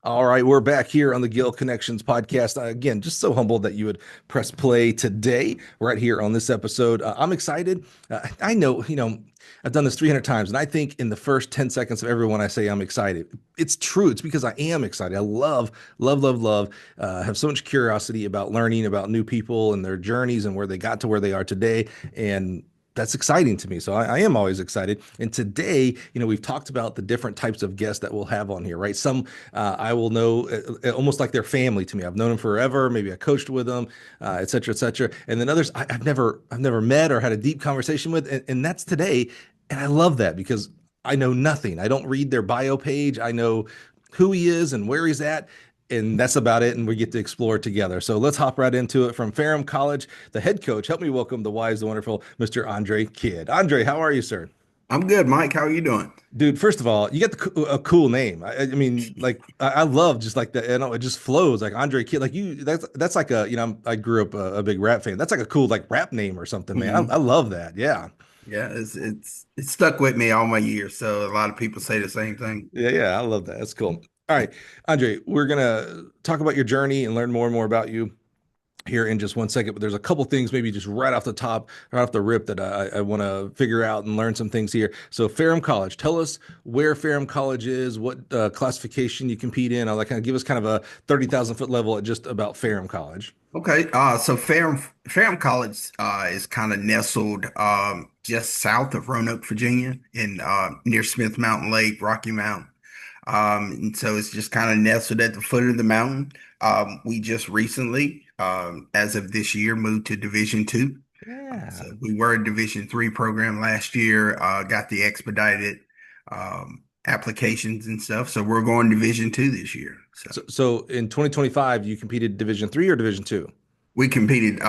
All right, we're back here on the Gill Connections podcast. Again, just so humbled that you would press play today, right here on this episode. I'm excited. I know, I've done this 300 times, and I think in the first 10 seconds of everyone I say I'm excited. It's true. It's because I am excited. I love, love, love, love, have so much curiosity about learning about new people and their journeys and where they got to where they are today. And that's exciting to me. So I am always excited. And today, we've talked about the different types of guests that we'll have on here, right? Some I will know almost like their family to me. I've known them forever. Maybe I coached with them, et cetera, et cetera. And then others I've never met or had a deep conversation with. And that's today. And I love that because I know nothing. I don't read their bio page. I know who he is and where he's at. And that's about it. And we get to explore together. So let's hop right into it. From Ferrum College, the head coach, help me welcome the wise, the wonderful Mr. Andre Kidd. Andre, how are you, sir? I'm good, Mike. How are you doing? Dude, first of all, you got a cool name. I mean, like I love just like that. It just flows like Andre Kidd. Like you, that's like I grew up a big rap fan. That's like a cool like rap name or something, man. I Hmm. love that. Yeah. Yeah, it's stuck with me all my years. So a lot of people say the same thing. Yeah, yeah, I love that. That's cool. All right, Andre, we're gonna talk about your journey and learn more and more about you here in just one second, but there's a couple things maybe just right off the top, right off the rip that I want to figure out and learn some things here. So Ferrum College, tell us where Ferrum College is, what classification you compete in. I'll like kind of give us kind of a 30,000 foot level at just about Ferrum College. Okay, so Ferrum College is kind of nestled just south of Roanoke, Virginia, in near Smith Mountain Lake, Rocky Mountain. And so it's just kind of nestled at the foot of the mountain. We just recently, as of this year, moved to Division II. So Yeah. we were a Division III program last year, got the expedited applications and stuff. So we're going Division II this year. So So in 2025, you competed Division III or Division II? we competed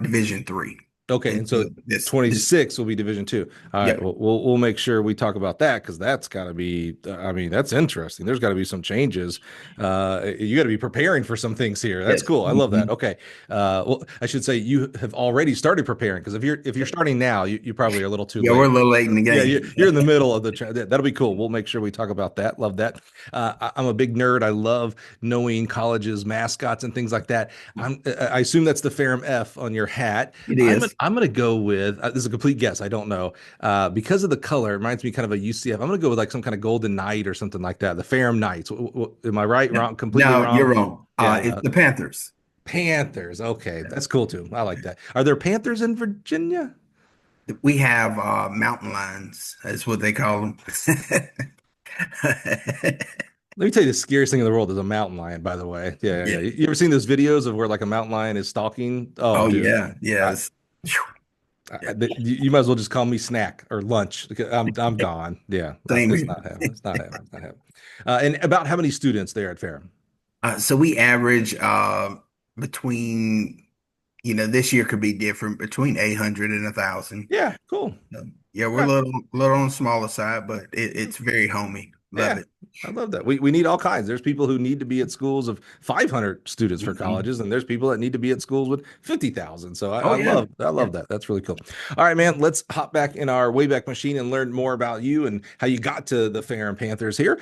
Division III. Okay, And and so so this 26 will be Division II. All right, yep. well, we'll make sure we talk about that because that's got to be. I mean, that's interesting. There's got to be some changes. You got to be preparing for some things here. That's Yes. cool. I love that. Mhm. Okay, well, I should say you have already started preparing because if you're starting now, you probably are a little too Yeah, we're a late. little late in the Yeah, game. you're in the middle of that'll be cool. We'll make sure we talk about that. Love that. I'm a big nerd. I love knowing colleges, mascots, and things like that. I assume that's the Ferrum F on your hat. It I'm gonna, is. I'm gonna go with this is a complete guess. I don't know because of the color. It reminds me kind of a UCF. I'm gonna go with like some kind of Golden Knight or something like that. The Ferrum Knights. Am I right? No, Wrong? Completely no, wrong? you're wrong. It's Yeah. the Panthers. Panthers. Okay, that's cool too. I like that. Are there Panthers in Virginia? We have mountain lions, that's what they call them. Let me tell you the scariest thing in the world is a mountain lion, by the way. Yeah, yeah. Yeah. You ever seen those videos of where like a mountain lion is stalking? Oh, Oh dude. yeah. I, Yes. Yeah. you might as well just call me snack or lunch because I'm gone. Yeah, Same it's here. not happening. It's not happening. It's not happening. And about how many students there at Ferrum? So we average between, this year could be different between 800 and 1,000. Yeah, cool. Yeah, we're a Okay. little on the smaller side, but it's very homey. Love Yeah, it. I love that. We need all kinds. There's people who need to be at schools of 500 students for Mhm. colleges, and there's people that need to be at schools with 50,000. So I, Oh I yeah. love I Yeah. love that. That's really cool. All right, man. Let's hop back in our Wayback Machine and learn more about you and how you got to the Ferrum Panthers here.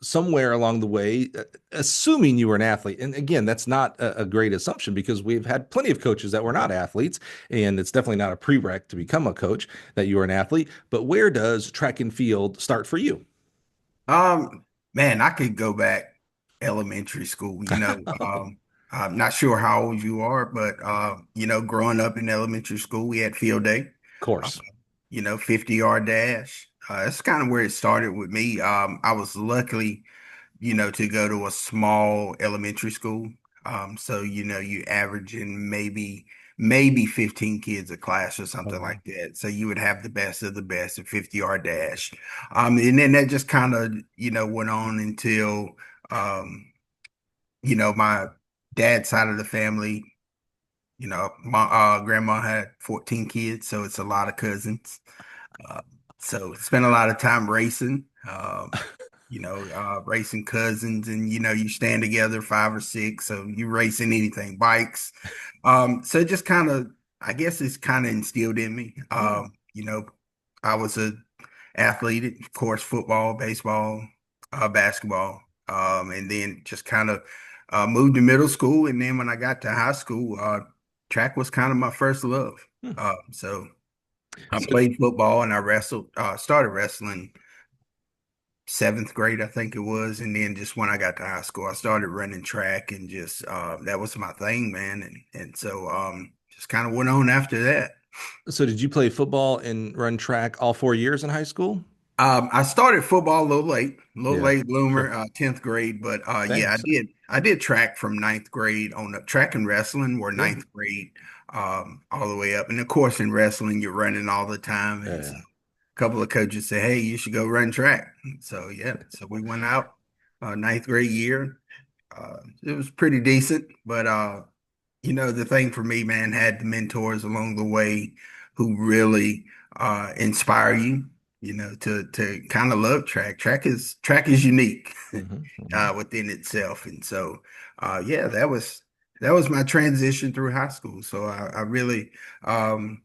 Somewhere along the way, assuming you were an athlete, and again, that's not a great assumption because we've had plenty of coaches that were not athletes, and it's definitely not a prereq to become a coach that you were an athlete. But where does track and field start for you? Man, I could go back elementary school, I'm not sure how old you are, but growing up in elementary school, we had field day, uh, Course. 50-yard dash. That's kind of where it started with me. I was lucky, to go to a small elementary school. So you average in maybe 15 kids a class or Oh, something wow. like that. So you would have the best of the best at 50-yard dash. And then that just kind of, went on until my dad's side of the family, my grandma had 14 kids, so it's a lot of cousins. Uh, so spent a lot of time racing, racing cousins, and you stand together five or six, so you racing anything, bikes. So it just kind of, I guess it's kind of instilled in me. Yeah. I was a athlete, of course, football, baseball, basketball. and then just kind of moved to middle school. And then when I got to high school, track was kind of my first love. Hmm. So I So, played football and I started wrestling seventh grade, I think it was. And then just when I got to high school, I started running track and just that was my thing, man. And so just kind of went on after that. so did you play football and run track all 4 years in high school? I started football a little Yeah, late sure. bloomer, 10th grade, but yeah, Thanks. I did track from ninth grade on the track and wrestling were Yeah. ninth grade, all the way up. And of course, in wrestling, you're running all the time. And so Yeah. a couple of coaches say, "Hey, you should go run track." So yeah, so we went out, ninth grade year. It was pretty decent, but the thing for me, man, had the mentors along the way who really inspire you, to kind of love track. Track is unique Hmm. Hmm. within itself. And so yeah, that was my transition through high school. So I really kind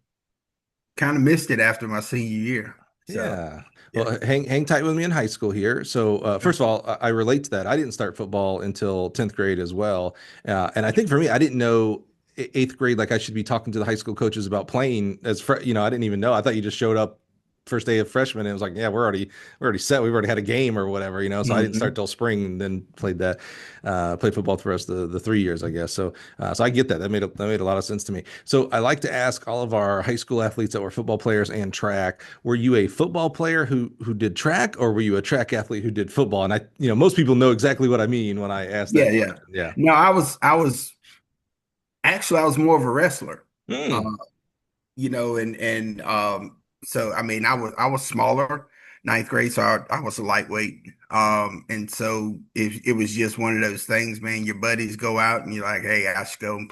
of missed it after my senior year. So Yeah. yeah. Well, hang tight with me in high school here. So, first of all, I relate to that. I didn't start football until 10th grade as well. And I think for me, I didn't know eighth grade, like I should be talking to the high school coaches about playing I didn't even know. I thought you just showed up first day of freshman and it was like, yeah, we're already set. We've already had a game or whatever. So I didn't start Mhm. till spring and then played football the rest of the 3 years, I guess. So I get that. That made a lot of sense to me. So I like to ask all of our high school athletes that were football players and track, were you a football player who did track, or were you a track athlete who did football? And most people know exactly what I mean when I ask Yeah, that yeah. question. Yeah. No, I was actually I was more of a wrestler. Uh, Mm. and so I mean I was smaller ninth grade, so I was a lightweight. And so it was just one of those things, man. Your buddies go out and you're like, hey, I should go,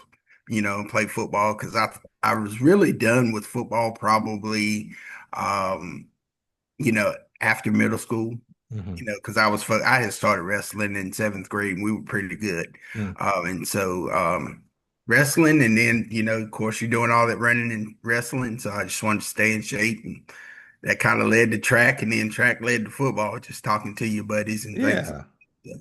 play football because I was really done with football probably, um, after middle school. Hmm. Because I had started wrestling in seventh grade and we were pretty good. Mm. And so wrestling, and then, of course, you're doing all that running and wrestling. So I just wanted to stay in shape. And that kind of led to track, and then track led to football, just talking to your buddies and things. Yeah.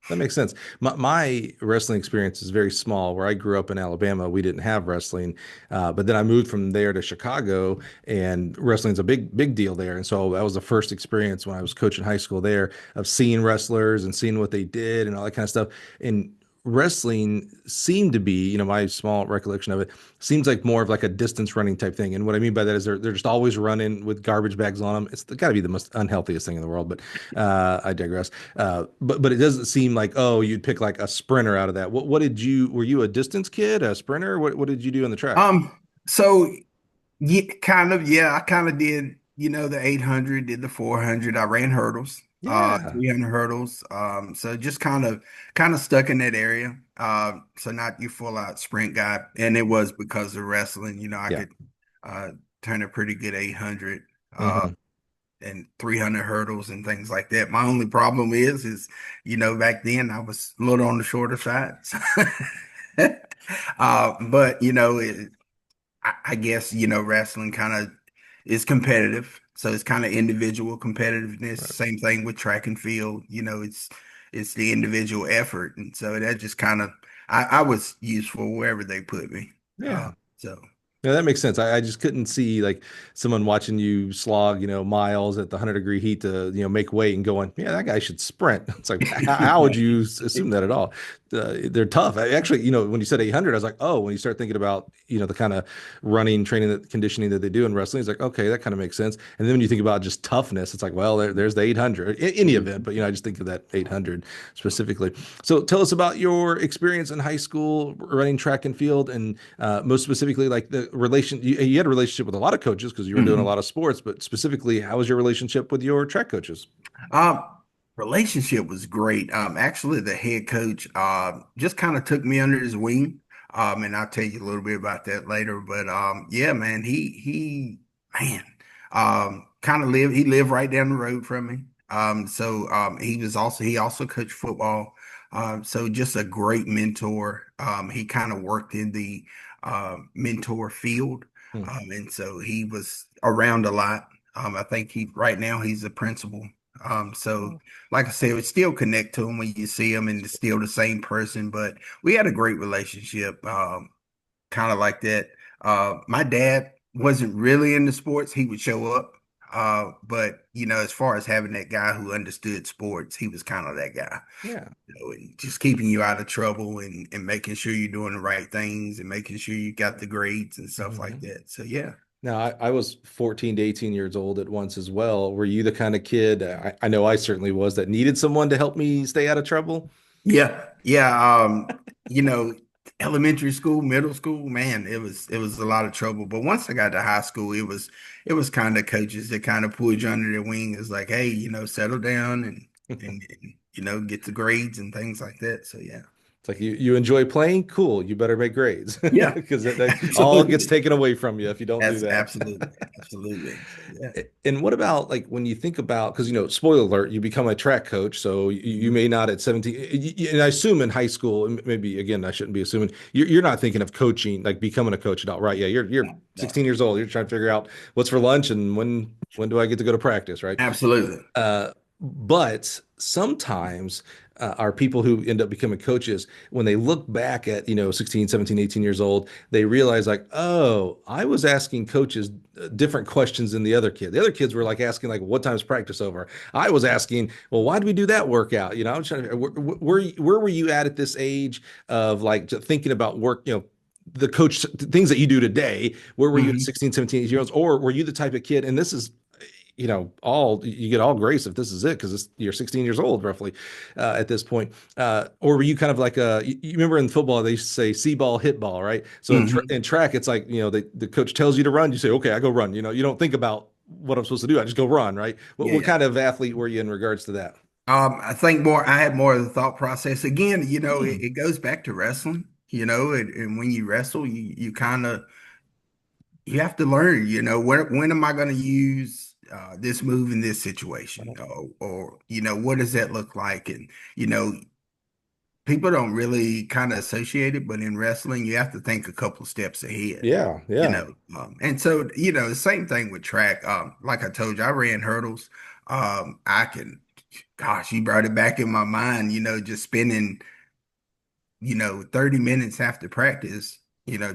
That makes sense. My wrestling experience is very small. Where I grew up in Alabama, we didn't have wrestling, but then I moved from there to Chicago, and wrestling's a big deal there. And so that was the first experience when I was coaching high school there of seeing wrestlers and seeing what they did and all that kind of stuff. And wrestling seemed to be, my small recollection of it seems like more of like a distance running type thing. And what I mean by that is they're just always running with garbage bags on them. It's got to be the most unhealthiest thing in the world, but I digress. But it doesn't seem like, oh, you'd pick like a sprinter out of that. What did you, were you a distance kid, a sprinter? What did you do in the track? So yeah, kind of, yeah, I kind of did, the 800, did the 400. I ran hurdles, Yeah. 300 hurdles. So just kind of stuck in that area. So not your full out sprint guy. And it was because of wrestling, I Yeah. could uh turn a pretty good 800 uh Hmm. and 300 hurdles and things like that. My only problem is, back then I was a little on the shorter side. But I guess, wrestling kind of is competitive. So it's kind of individual competitiveness. Right. Same thing with track and field. It's the individual effort. And so that just kind of I was useful wherever they put me. Yeah. So Yeah, that makes sense. I just couldn't see like someone watching you slog, miles at the 100-degree heat to, make weight and going, yeah, that guy should sprint. It's like, how would you assume that at all? They're tough. Actually, when you said 800, I was like, oh, when you start thinking about, the kind of running, training, conditioning that they do in wrestling, it's like, okay, that kind of makes sense. And then when you think about just toughness, it's like, well, there's the 800 in any event, but, I just think of that 800 specifically. So tell us about your experience in high school running track and field, and most specifically, like the relation. You had a relationship with a lot of coaches because you were doing a Mhm. lot of sports, but specifically, how was your relationship with your track coaches? Um, relationship was great. Actually, the head coach just kind of took me under his wing. And I'll tell you a little bit about that later. But yeah, man, he man, kind of he lived right down the road from me. So he also coached football. So just a great mentor. He kind of worked in the mentor field. Hmm. And so he was around a lot. I think right now he's a principal. So Oh. like I said, we still connect to them when you see them, and it's still the same person. But we had a great relationship, kind of like that. My dad wasn't really into sports. He would show up. But as far as having that guy who understood sports, he was kind of that guy. Yeah. And just keeping you out of trouble and making sure you're doing the right things and making sure you got the grades and stuff like Mhm. that. So yeah. Now, I was 14 to 18 years old at once as well. Were you the kind of kid, I know I certainly was, that needed someone to help me stay out of trouble? Yeah, yeah. You know, elementary school, middle school, man, it was a lot of trouble. But once I got to high school, it was kind of coaches that kind of pulled you under their wing. It's like, hey, settle down and get the grades and things like that. So yeah. It's like you enjoy playing? Cool. You better make grades Yeah, because that all gets absolutely. taken away from you if you don't do That's that. absolutely, absolutely. So, yeah. And what about like when you think about, because spoiler alert, you become a track coach, so you Mhm. may not at 17, and I assume in high school, and maybe again, I shouldn't be assuming you're not thinking of coaching, like becoming a coach at all, right? Yeah, you're No, no. 16 years old, you're trying to figure out what's for lunch and when do I get to go to practice, right? Absolutely. But sometimes our people who end up becoming coaches, when they look back at, 16, 17, 18 years old, they realize like, oh, I was asking coaches different questions than the other kid. The other kids were like asking like, what time's practice over? I was asking, well, why did we do that workout? I was trying to, where were you at this age of like thinking about work, the coach things that you do today? Where were you at Hmm. 16, 17, 18 years olds? Or were you the type of kid, and this is all you get all grace if this is it because you're 16 years old roughly at this point, or were you kind of like you remember in football they used to say see ball hit ball, right? So Hmm. in track it's like the coach tells you to run, you say okay, I go run. You don't think about what I'm supposed to do, I just go run, right? What Yeah. kind of athlete were you in regards to that? I think I had more of the thought process. Again, Hmm. it goes back to wrestling, and when you wrestle, you kind of you have to learn, when am I going to use this move in this situation? Or what does that look like? And, you know, people don't really kind of associate it, but in wrestling, you have to think a couple steps ahead. Yeah, You yeah. know, and so the same thing with track. Like I told you, I ran hurdles. I can, gosh, you brought it back in my mind. Just spending 30 minutes after practice,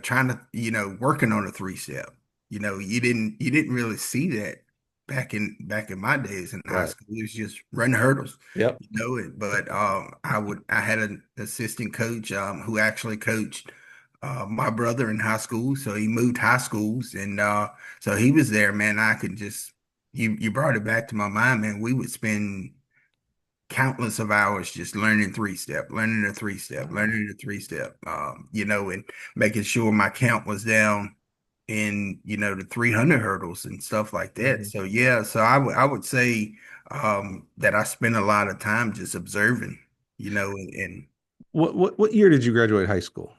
trying to, working on a three step. You didn't really see that back in my days in high Right. school. It was just run hurdles, Yep. it. But I had an assistant coach who actually coached my brother in high school. So he moved high schools, and so he was there, man. I could just you brought it back to my mind, man. We would spend countless of hours just learning three step, learning the three step, Wow. learning the three step, and making sure my count was down in, the 300 hurdles and stuff like that. Mhm. So yeah, so I would say that I spent a lot of time just observing, in What year did you graduate high school?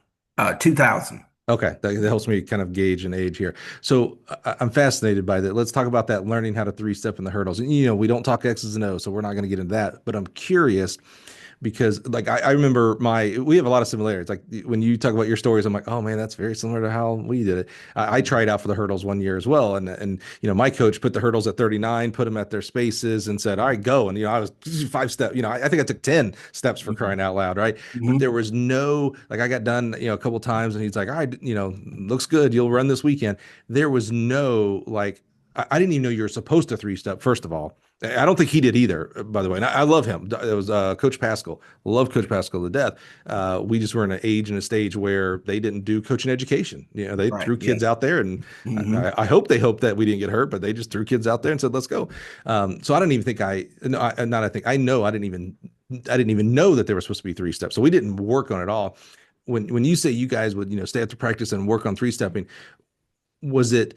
2000. Okay, that helps me kind of gauge an age here. So I'm fascinated by that. Let's talk about that learning how to three step in the hurdles. And we don't talk X's and O's, so we're not going to get into that. But I'm curious because like I remember we have a lot of similarities. Like when you talk about your stories, I'm like, oh man, that's very similar to how we did it. I tried out for the hurdles one year as well, and my coach put the hurdles at 39, put them at their spaces, and said, all right, go. And I was 5 step. I think I took 10 steps for Mhm. crying out loud, right? But there Mhm. was no like I got done a couple times, and he's like, all right, looks good. You'll run this weekend. There was no like I didn't even know you were supposed to three step, first of all. I don't think he did either, by the way. And I love him. It was Coach Pascal. Love Coach Pascal to death. We just were in an age and a stage where they didn't do coaching education. They Right. threw kids Yeah. out there, and Hmm. I hope they hoped that we didn't get hurt, but they just threw kids out there and said, "Let's go." So I don't even think no, not I think I know I didn't even know that there was supposed to be three steps. So we didn't work on it all. When you say you guys would stay after practice and work on three stepping, was it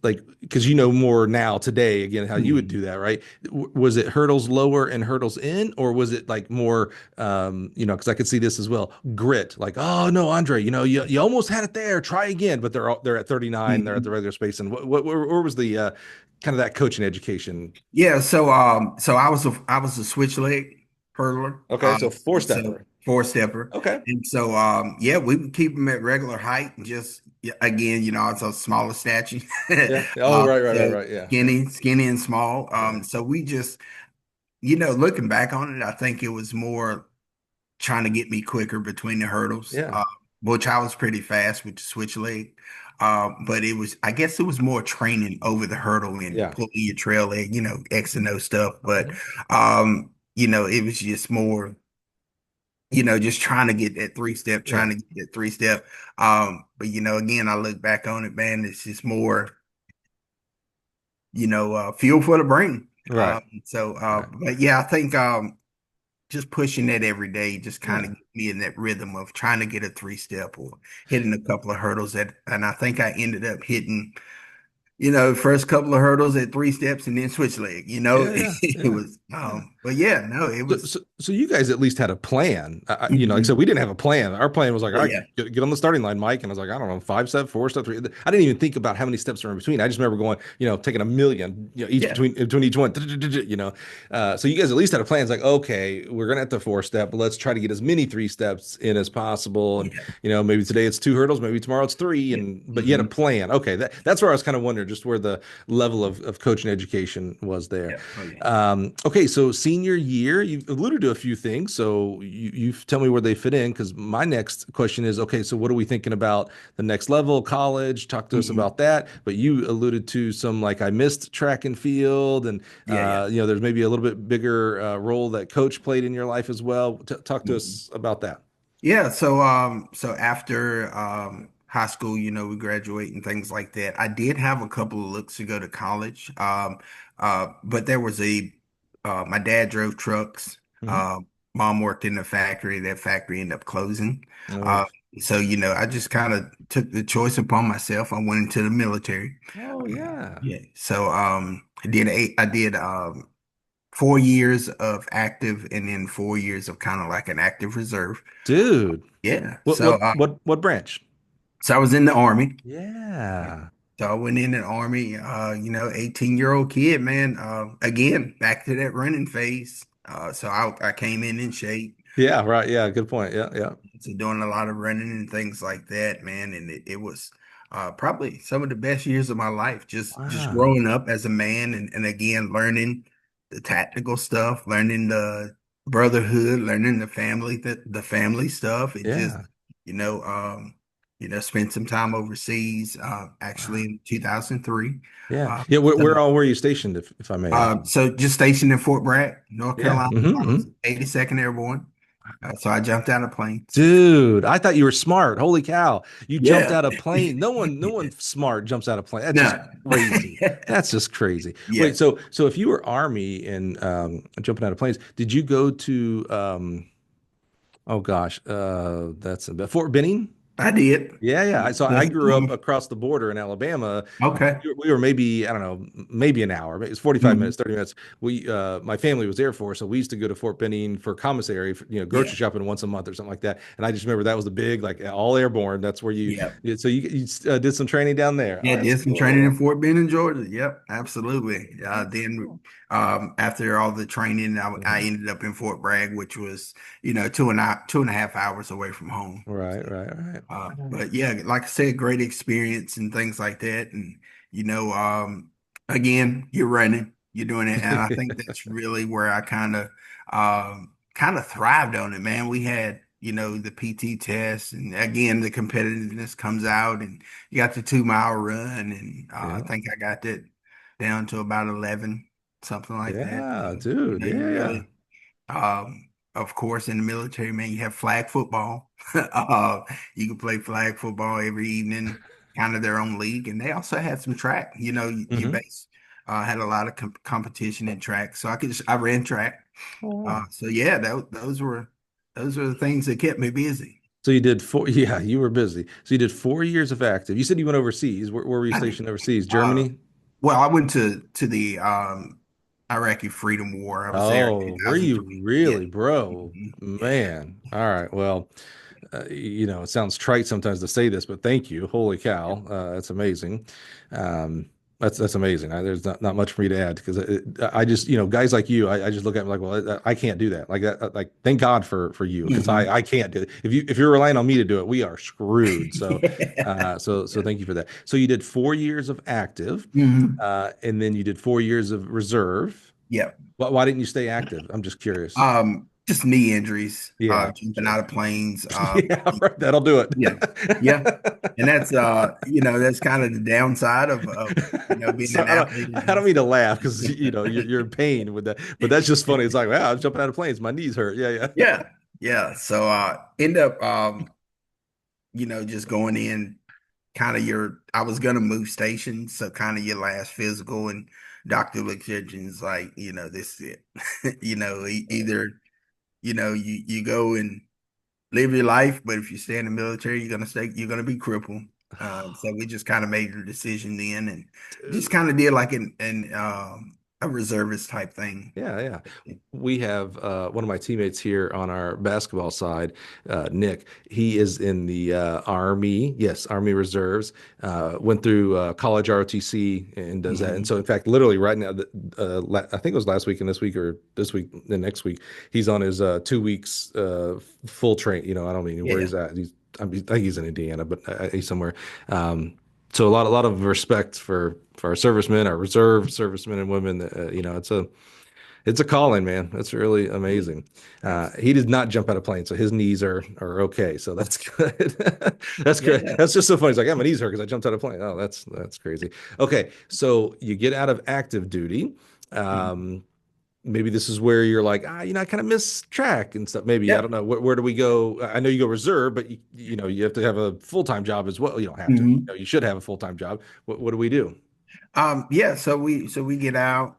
like because you know more now today again how you would Hmm. do that, right? Was it hurdles lower and hurdles in, or was it like more because I could see this as well, grit, like, oh no, Andre, you almost had it there, try again, but they're at 39, they're at the Hmm. regular space. And where was the kind of that coaching education? Yeah, so I was a switch leg hurdler, Okay, so four and so stepper. four stepper, Okay. and so yeah, we would keep them at regular height, and just yeah, again, it's a smaller statue, Yeah. Oh, right, right, right, so right. Yeah. skinny and small. Right. So we just looking back on it, I think it was more trying to get me quicker between the hurdles, Yeah. which I was pretty fast with the switch leg. But I guess it was more training over the hurdle and Yeah. pulling your trail leg, X and O stuff. But, Mhm. it was just more, just trying to get that three step, Yeah. trying to get that three step. But, again, I look back on it, man, it's just more, fuel for the brain. Right. Right. But yeah, I think, just pushing that every day just kind of Yeah. get me in that rhythm of trying to get a three step or hitting a couple of hurdles and I think I ended up hitting, first couple of hurdles at three steps and then switch leg, Yeah. Yeah. it Yeah. was, Yeah. but yeah, no, it So, was, so, so you guys at least had a plan. Like I said, mhm. we didn't have a plan. Our plan was like, Oh all right, yeah, get on the starting line, Mike. And I was like, I don't know, 5 step, 4 step, three. I didn't even think about how many steps were in between. I just remember going, taking a million, each yeah, between each one, So you guys at least had a plan. It's like, okay, we're gonna have the 4 step, but let's try to get as many 3 steps in as possible. And yeah, maybe today it's 2 hurdles, maybe tomorrow it's three. yeah. And but you had a Hmm. plan. Okay, that's where I was kind of wondering just where the level of coaching education was there. Yeah. Oh yeah. Okay, so senior year, you alluded to a few things. So you tell me where they fit in, because my next question is, okay, so what are we thinking about the next level, college? Talk to us Hmm. about that. But you alluded to some like I missed track and field, and Yeah, yeah. there's maybe a little bit bigger role that coach played in your life as well. Talk to Mhm. us about that. Yeah, so after high school, we graduate and things like that. I did have a couple of looks to go to college. But there was my dad drove trucks. Hmm. Um, Mom worked in the factory. That factory ended up closing. Oh, Uh, so, I just kind of took the choice upon myself. I went into the military. oh yeah, Yeah. So I did 4 years of active and then 4 years of kind of like an active reserve. dude. Yeah. What what what what branch? So I was in the army. Yeah. So I went in the army, 18-year-old kid, man. Again, back to that running phase. So I came in shape. Yeah, right. Yeah, good point. Yeah, yeah. So doing a lot of running and things like that, man. And it was probably some of the best years of my life. Just Wow. growing up as a man and again learning the tactical stuff, learning the brotherhood, learning the family stuff. It just, Yeah. you know, um, spent some time overseas, actually Wow. in 2003. Yeah. Uh, Yeah. Where, so, where all were you stationed, if I may ask? so just stationed in Fort Bragg, North Yeah. Carolina. Hmm. I was Hmm. 82nd Airborne. So I jumped out of planes. Dude, I thought you were smart. Holy cow. You jumped Yeah. out of plane. No one smart jumps out of plane. That's just No. crazy. That's just crazy. Yeah. Wait, so if you were Army and jumping out of planes, did you go to oh gosh, that's Fort Benning? I did. Yeah, yeah. I That's grew up cool. across the border in Alabama. Okay. We were maybe, I don't know, maybe an hour. It was 45 minutes, Mhm. 30 minutes. My family was Air Force, so we used to go to Fort Benning for commissary, Yeah. grocery shopping once a month or something like that. And I just remember that was the big, like all airborne. That's where Yeah. so you did some training down there. Oh, Yeah, that's did some training in cool. Fort Benning, Georgia. Yep, absolutely. That's Then cool. after all the training, I Hmm. ended up in Fort Bragg, which was, 2.5 hours away from home. Right, right, But yeah, like I said, great experience and things like that. And, you know, um, again, you're running, you're doing it. And I think right. that's really where I kind of thrived on it, man. We had, the PT test and again, the competitiveness comes out and you got the 2 mile run. And I Yeah. think I got that down to about 11, something like that. Yeah, So, dude. you Yeah. really, of course, in the military, man, you have flag football. You can play flag football every evening, kind of their own league, and they also had some track. Your Hmm. base had a lot of competition in track, so I ran track. Oh, wow. So yeah, those were the things that kept me busy. So you did four, yeah, you were busy. So you did 4 years of active. You said you went overseas. Where were you I did. stationed overseas? Uh, Germany? well, I went to the Iraqi Freedom War. I was there in Oh, were you 2003. Yeah. really, bro? Yeah. Man. All right. Well, it sounds trite sometimes to say this, but thank you. Holy cow. That's amazing. Um, that's amazing. There's not much for me to add because I just, guys like you, I just look at them like, well, I can't do that. Like that, like, thank God for you because Mhm. I can't do it. If you're relying on me to do it, we are screwed. So, so Yeah. thank you for that. So you did 4 years of active, Mhm. and then you did 4 years of reserve. Yeah. Why didn't you stay active? I'm just curious. Just knee injuries, Yeah, jumping sure. out of planes. Yeah, right. That'll do it. Yeah, yeah, and that's that's kind of the downside of being So an athlete in I don't high mean to school. laugh because you're in pain with that, but that's just funny. It's like, wow, I'm jumping out of planes, my knees hurt. Yeah, yeah. Yeah, yeah. So end up just going in kind of I was gonna move stations, so kind of your last physical, and Dr. Luxurgeon's like, this is it. Either you go and live your life, but if you stay in the military, you're gonna be crippled. So we just kind of made the decision then, and just Dude. kind of did like a reservist type thing. Yeah, yeah. We have one of my teammates here on our basketball side, Nick. He is in the Army, yes, Army Reserves. Went through college ROTC and does that. And Mhm. so, in fact, literally right now, I think it was last week and this week, or this week and next week, he's on his 2 weeks full train. I don't mean where Yeah. he's at. I think he's in Indiana, but he's somewhere. So a lot of respect for our servicemen, our reserve servicemen and women. It's a calling, man. That's really Yeah. amazing. He Absolutely. did not jump out of plane, so his knees are okay. So that's good. That's good. Yeah. That's just so funny. It's like, yeah, my knees hurt because I jumped out of plane. Oh, that's crazy. Okay, so you get out of active duty. Mhm. Um, Maybe this is where you're like, I kind of miss track and stuff. Maybe I Yeah. don't know. Where do we go? I know you go reserve, but you have to have a full-time job as well. You don't have to. Mhm. You should have a full-time job. What do we do? Yeah, so we get out,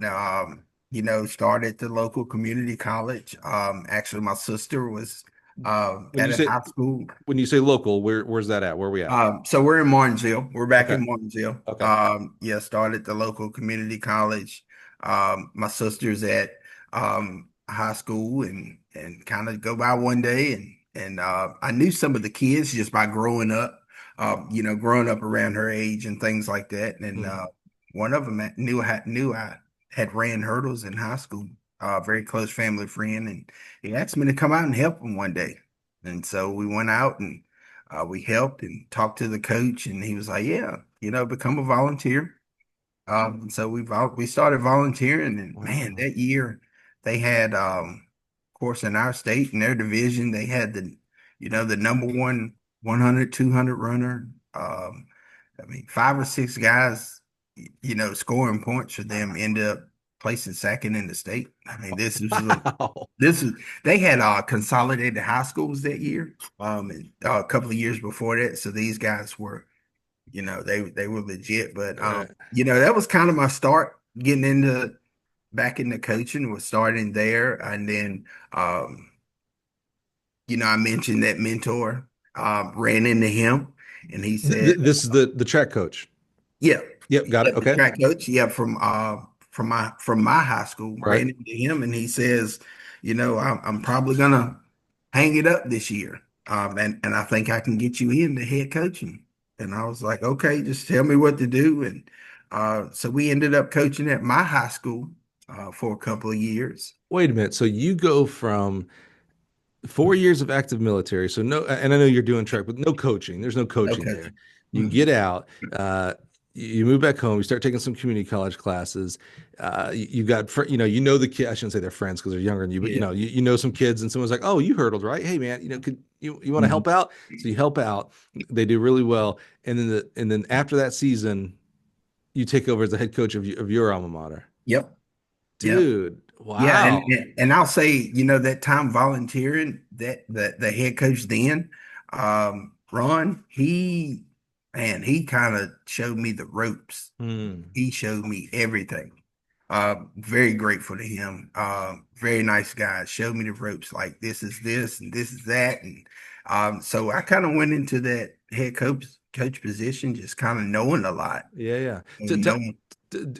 start at the local community college. Actually my sister was When at you a say high school. when you say local, where's that at? Where are we at? So we're in Martinsville. We're back Okay. in Martinsville. Okay. Yeah, started the local community college. My sister's at high school, and kind of go by one day, and I knew some of the kids just by growing up around her age and things like that. And Mhm. one of them knew I had ran hurdles in high school. Very close family friend, and he asked me to come out and help him one day. And so we went out and we helped and talked to the coach, and he was like, "Yeah, become a volunteer." So we started volunteering, and man, Wow. that year they had, of course, in our state in their division, they had the number one 100, 200 runner. I mean, five or six guys, scoring points for them end up placing second in the state. I mean, Wow. this is they had consolidated high schools that year, and a couple of years before that. So these guys were, they were legit. But Right. that was kind of my start getting into back into coaching, was starting there, and then I mentioned that mentor, ran into him, and he said, This is the track coach. "Yeah, Yep, got yeah, it. the Okay. track coach, yeah, from my high school, Right. ran into him, and he says, I'm probably gonna hang it up this year, and I think I can get you into head coaching." And I was like, "Okay, just tell me what to do." And so we ended up coaching at my high school for a couple of years. Wait a minute. So you go from 4 years of active military. So no, and I know you're doing track, but no coaching. There's no No coaching there. coaching. You Mhm. get out, you move back home, you start taking some community college classes. You got, the kid. I shouldn't say they're friends because they're younger than you, but Yeah. you know some kids, and someone's like, "Oh, you hurdled, right? Hey, man, could you want to Mhm. help out?" So you help out. They do really well, and then after that season, you take over as the head coach of your alma mater. Yep. Yep. Dude, Yeah, and, wow. and and I'll say, that time volunteering, that the head coach then, Ron, he kind of showed me the ropes. Hmm. He showed me everything. Very grateful to him. Very nice guy. Showed me the ropes, like this is this and this is that. And so I kind of went into that head coach position, just kind of knowing a lot. Yeah, yeah. To, And to, knowing,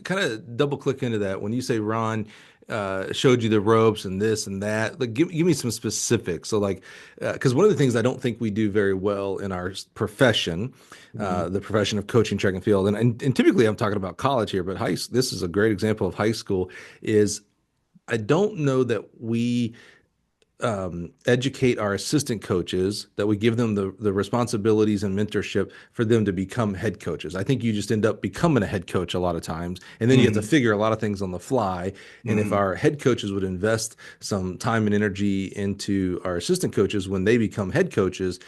kind of double click into that, when you say Ron showed you the ropes and this and that, like give me some specifics. So like, because one of the things I don't think we do very well in our profession, Mhm. the profession of coaching track and field, and typically I'm talking about college here, but this is a great example of high school, is I don't know that we educate our assistant coaches, that we give them the responsibilities and mentorship for them to become head coaches. I think you just end up becoming a head coach a lot of times, and then you have to Hmm. figure a lot of things on the fly. And if Hmm. our head coaches would invest some time and energy into our assistant coaches when they become head coaches,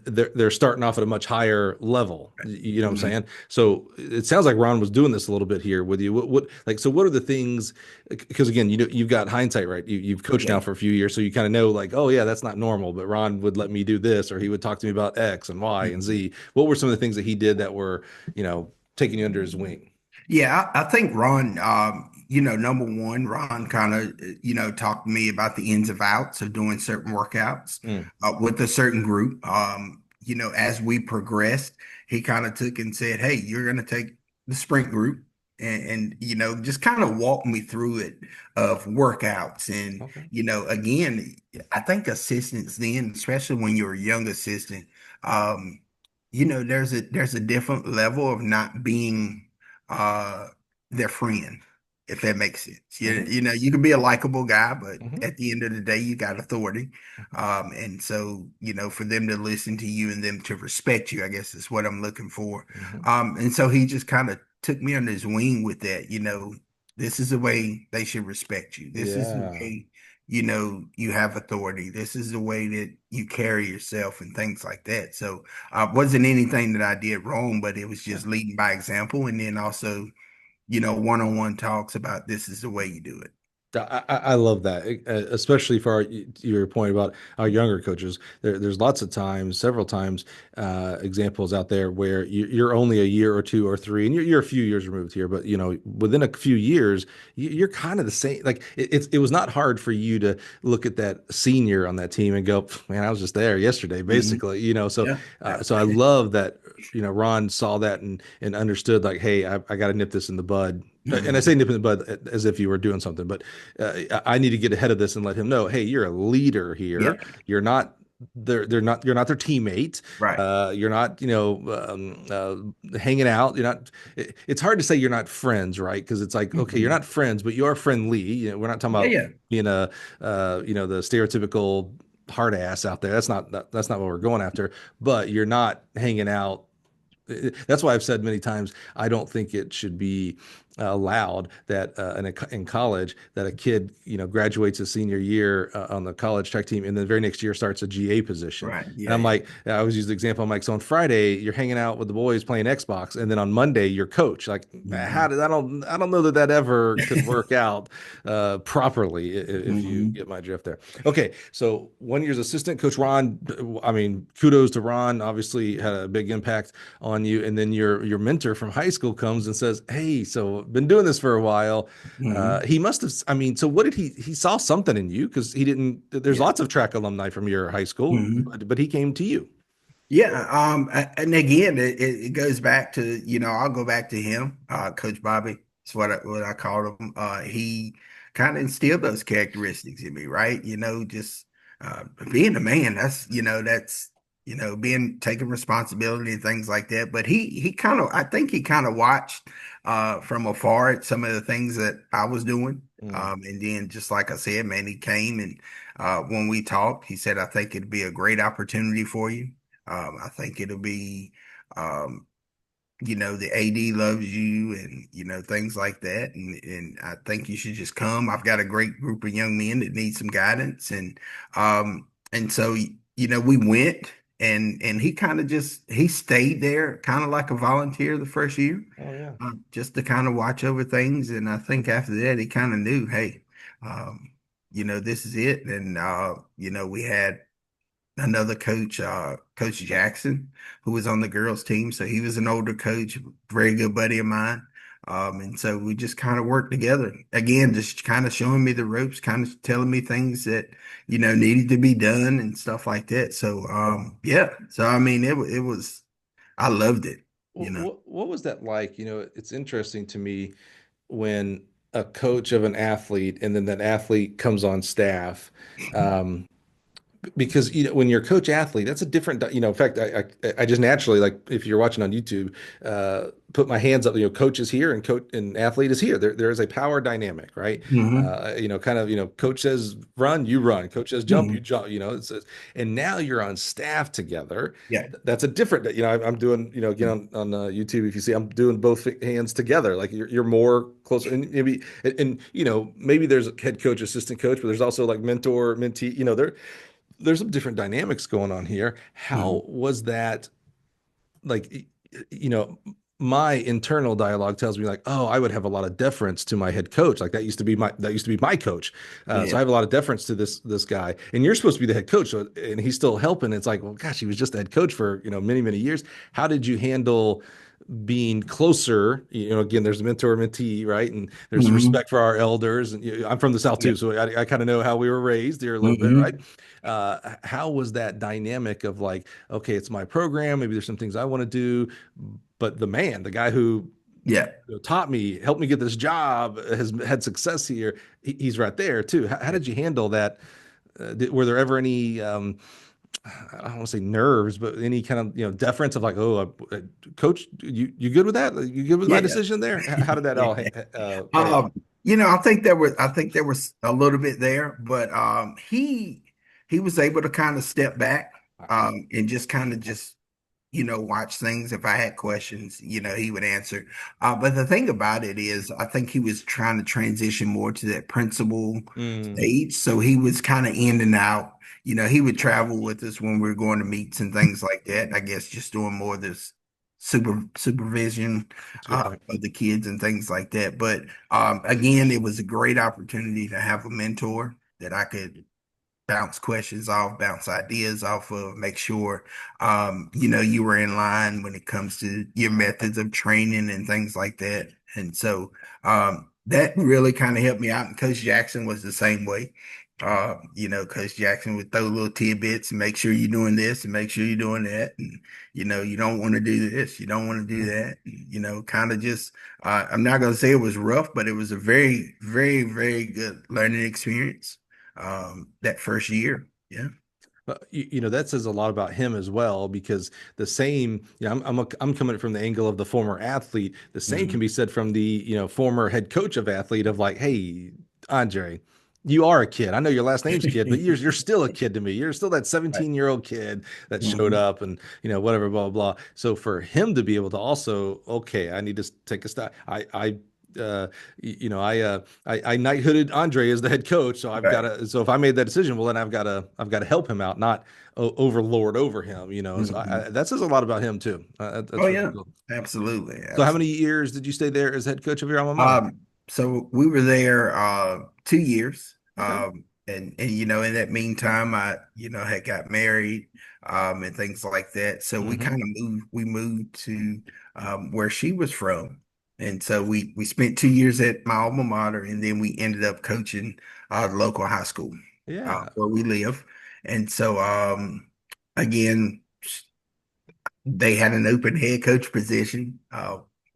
they're starting off at a much higher level. You know what I'm Hmm. saying? So it sounds like Ron was doing this a little bit here with you. What like so? What are the things? Because again, you've got hindsight, right? You've coached Yeah. now for a few years, so you kind of know like, oh yeah, that's not normal. But Ron would let me do this, or he would talk to me about X and Y and Mhm. Z. What were some of the things that he did that were, taking you under his wing? Yeah, I think Ron, number one, Ron kind of, talked to me about the ins and outs of doing certain workouts Mm, with a certain group. As we progressed, he kind of took and said, "Hey, you're going to take the sprint group," and just kind of walk me through it of workouts. And, okay. again, I think assistants then, especially when you're a young assistant, um, there's a different level of not being uh their friend, if that makes sense. Hmm. You can be a likable guy, but Hmm. at the end of the day, you got authority. And so, for them to listen to you and them to respect you, I guess is what I'm looking for. Hmm. And so he just kind of took me under his wing with that, this is the way they should respect you. This is the Yeah. way, you have authority. This is the way that you carry yourself and things like that. So wasn't anything that I did wrong, but it was Yeah. just leading by example. And then also, one-on-one talks about this is the way you do it. I love that, especially for your point about our younger coaches. There's lots of times, several times, examples out there where you're only a year or two or three, and you're a few years removed here, but within a few years, you're kind of the same. Like it was not hard for you to look at that senior on that team and go, man, I was just there yesterday, Mhm. basically. So Yeah. Yeah. so I love that. Ron saw that and understood like, hey, I got to nip this in the bud. And I say Mhm. nip in the bud as if you were doing something, but I need to get ahead of this and let him know, hey, you're a leader Yeah. here. You're not they're not you're not their teammate. Right. You're not hanging out. You're not. It's hard to say you're not friends, right? Because it's like, okay, you're Mhm. not friends, but you are friendly. We're not talking Yeah. about Yeah. being the stereotypical hard ass out there. That's not what we're going after. But you're not hanging out. That's why I've said many times I don't think it should be allowed that in college that a kid graduates his senior year on the college track team and the very next year starts a GA position. Right. And Yeah. I'm Yeah. like, I always use the example. I'm like, so on Friday you're hanging out with the boys playing Xbox, and then on Monday you're coach. Like, how Mhm. did I don't know that ever could work out properly if you Mhm. get my drift there. Okay, so 1 year's assistant coach Ron. I mean, kudos to Ron. Obviously had a big impact on you, and then your mentor from high school comes and says, "Hey, so been doing this for a while." Mhm. He must have. I mean, so what did he saw something in you because he didn't. There's Yeah. lots of track alumni from your high school, Mhm. but he came to you. Yeah, and again, it goes back to, I'll go back to him, Coach Bobby. That's what I called him. He kind of instilled those characteristics in me, right? Just being a man. Being taking responsibility and things like that. But he kind of, I think he kind of watched from afar at some of the things that I was doing. Mm. And then, just like I said, man, he came and when we talked, he said, "I think it'd be a great opportunity for you." I think it'll be, um, the AD loves you and, things like that. And I think you should just come. I've got a great group of young men that need some guidance. And so, we went and he kind of he stayed there kind of like a volunteer the first year, Oh yeah. just to kind of watch over things. And I think after that, he kind of knew, hey, this is it. And, we had another coach, Coach Jackson, who was on the girls' team. So he was an older coach, very good buddy of mine. And so we just kind of worked together. Again, just kind of showing me the ropes, kind of telling me things that, needed to be done and stuff like that. So, yeah. So, I mean, it was, I loved it, you know. What was that like? It's interesting to me when a coach of an athlete and then that athlete comes on staff. Um, because when you're a coach athlete, that's a different, in fact, I just naturally, like, if you're watching on YouTube, put my hands up. Coach is here and coach and athlete is here. There is a power dynamic, right? Hmm. Kind of, coach says run, you run. Coach says jump, you Hmm. jump. And now you're on staff together. Yeah. That's a different. I'm doing, again on YouTube. If you see, I'm doing both hands together. Like you're more closer, and maybe maybe there's a head coach, assistant coach, but there's also like mentor, mentee. There's some different dynamics going on here. Hmm. How was that? Like, you know, my internal dialogue tells me like, oh, I would have a lot of deference to my head coach. Like that used to be my coach. So Yeah. I have a lot of deference to this guy. And you're supposed to be the head coach, so, and he's still helping. It's like, well, gosh, he was just the head coach for many many years. How did you handle being closer? Again, there's a mentor mentee, right? And there's Hmm. respect for our elders. And I'm from the South Yeah. too, so I kind of know how we were raised here a little bit, right? Hmm. How was that dynamic of like, okay, it's my program, maybe there's some things I want to do, but the guy who Yeah. taught me, helped me get this job, has had success here, he's right there too. How did you handle that? Were there ever any I don't want to say nerves, but any kind of deference of like, oh, coach, you good with that? You good with my Yeah. decision there? How did that all Yeah. play out? I think there was a little bit there, but he was able to kind of step back and just kind of just watch things. If I had questions, he would answer. But the thing about it is, I think he was trying to transition more to that principal Mm, stage. So he was kind of in and out. He would travel with us when we were going to meets and things like that. I guess just doing more of this supervision that's a good point. of the kids and things like that. But again, it was a great opportunity to have a mentor that I could bounce questions off, bounce ideas off of, make sure you were in line when it comes to your methods of training and things like that. And so that really kind of helped me out. And Coach Jackson was the same way. Coach Jackson would throw little tidbits and make sure you're doing this and make sure you're doing that. And you don't want to do this, you don't want to do that. And, kind of just I'm not gonna say it was rough, but it was a very, very, very good learning experience that first year. Yeah. But that says a lot about him as well, because the same, I'm coming from the angle of the former athlete. The same can Hmm. be said from the, former head coach of athlete of like, hey, Andre, you are a kid. I know your last name's kid, but you're still a kid to me. You're still that Right. 17-year-old kid that showed Hmm. up and, whatever, blah, blah, blah. So for him to be able to also, okay, I need to take a step. Uh, I knighthooded Andre as the head coach, so I've got Right. to. So if I made that decision, well, then I've got to help him out, not overlord over him. So Hmm. that says a lot about him too. Oh That's really yeah, cool. absolutely, So how many absolutely. years did you stay there as head coach of your alma mater? So we were there 2 years. Okay. And in that meantime I had got married and things like that. So Hmm. we moved to where she was from. And so we spent 2 years at my alma mater, and then we ended up coaching the local high school Yeah. where we live. And so again, they had an open head coach position.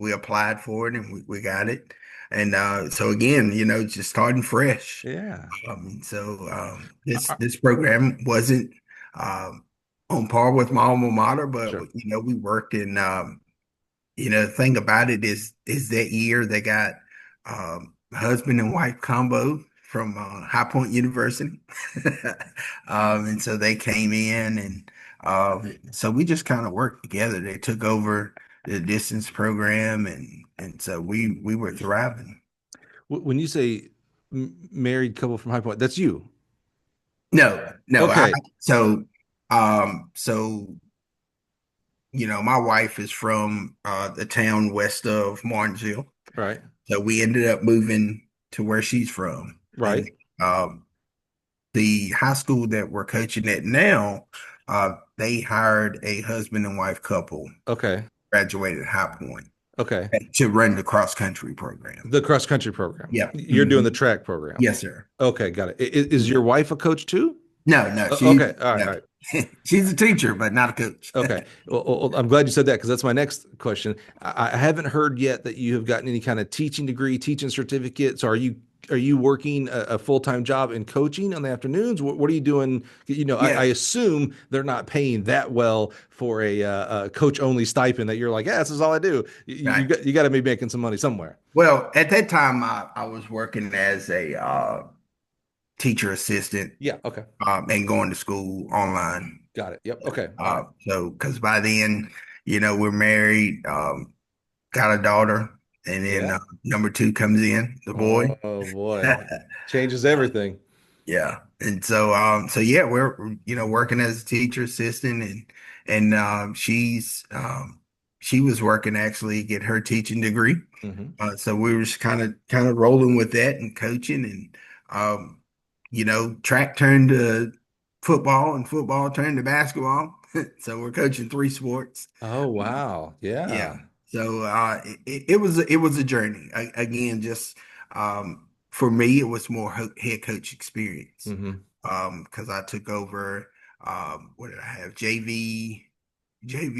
We applied for it and we got it. And so again, just starting fresh. Yeah. This Uh, this program wasn't on par with my alma mater, but sure. we worked in the thing about it is that year they got husband and wife combo from High Point University. And so they came in, and so we just kind of worked together. They took over the distance program, and so we were thriving. When you say married couple from High Point, that's you. No, no. Okay. So my wife is from the town west of Martinsville. Right. So we ended up moving to where she's from. And Right. um, the high school that we're coaching at now, they hired a husband and wife couple, Okay. graduated High Point, Okay. to run the cross country program. The cross country program. Yeah. You're doing Hmm. the track program. Yes, sir. Okay, got it. Is Yeah. your wife a coach too? No, no, Okay, all right, no. all right. She's a teacher, but not a coach. Okay. Well, I'm glad you said that because that's my next question. I haven't heard yet that you have gotten any kind of teaching degree, teaching certificate. So are you are you working a full-time job in coaching on the afternoons? What are you doing? I Yeah, assume they're not paying that well for a coach only stipend that you're like, yeah, this is all I do. right. You got to be making some money somewhere. Well, at that time, I was working as a teacher assistant Yeah. Okay. and going to school online. Got it. Yep. Okay. All right. So, because by then, we're married, got a daughter, and then Yeah. number two comes in, the boy. Oh boy. Changes everything. Yeah. And so yeah, we're working as a teacher assistant, and she was working actually to get her teaching degree. Hmm. So we were just kind of rolling with that and coaching, and track turned to football, and football turned to basketball. So we're coaching three sports. Oh Uh, wow. yeah. Yeah. So it was a journey. Again, just for me, it was more head coach experience. Hmm. Because I took over what did I have? JV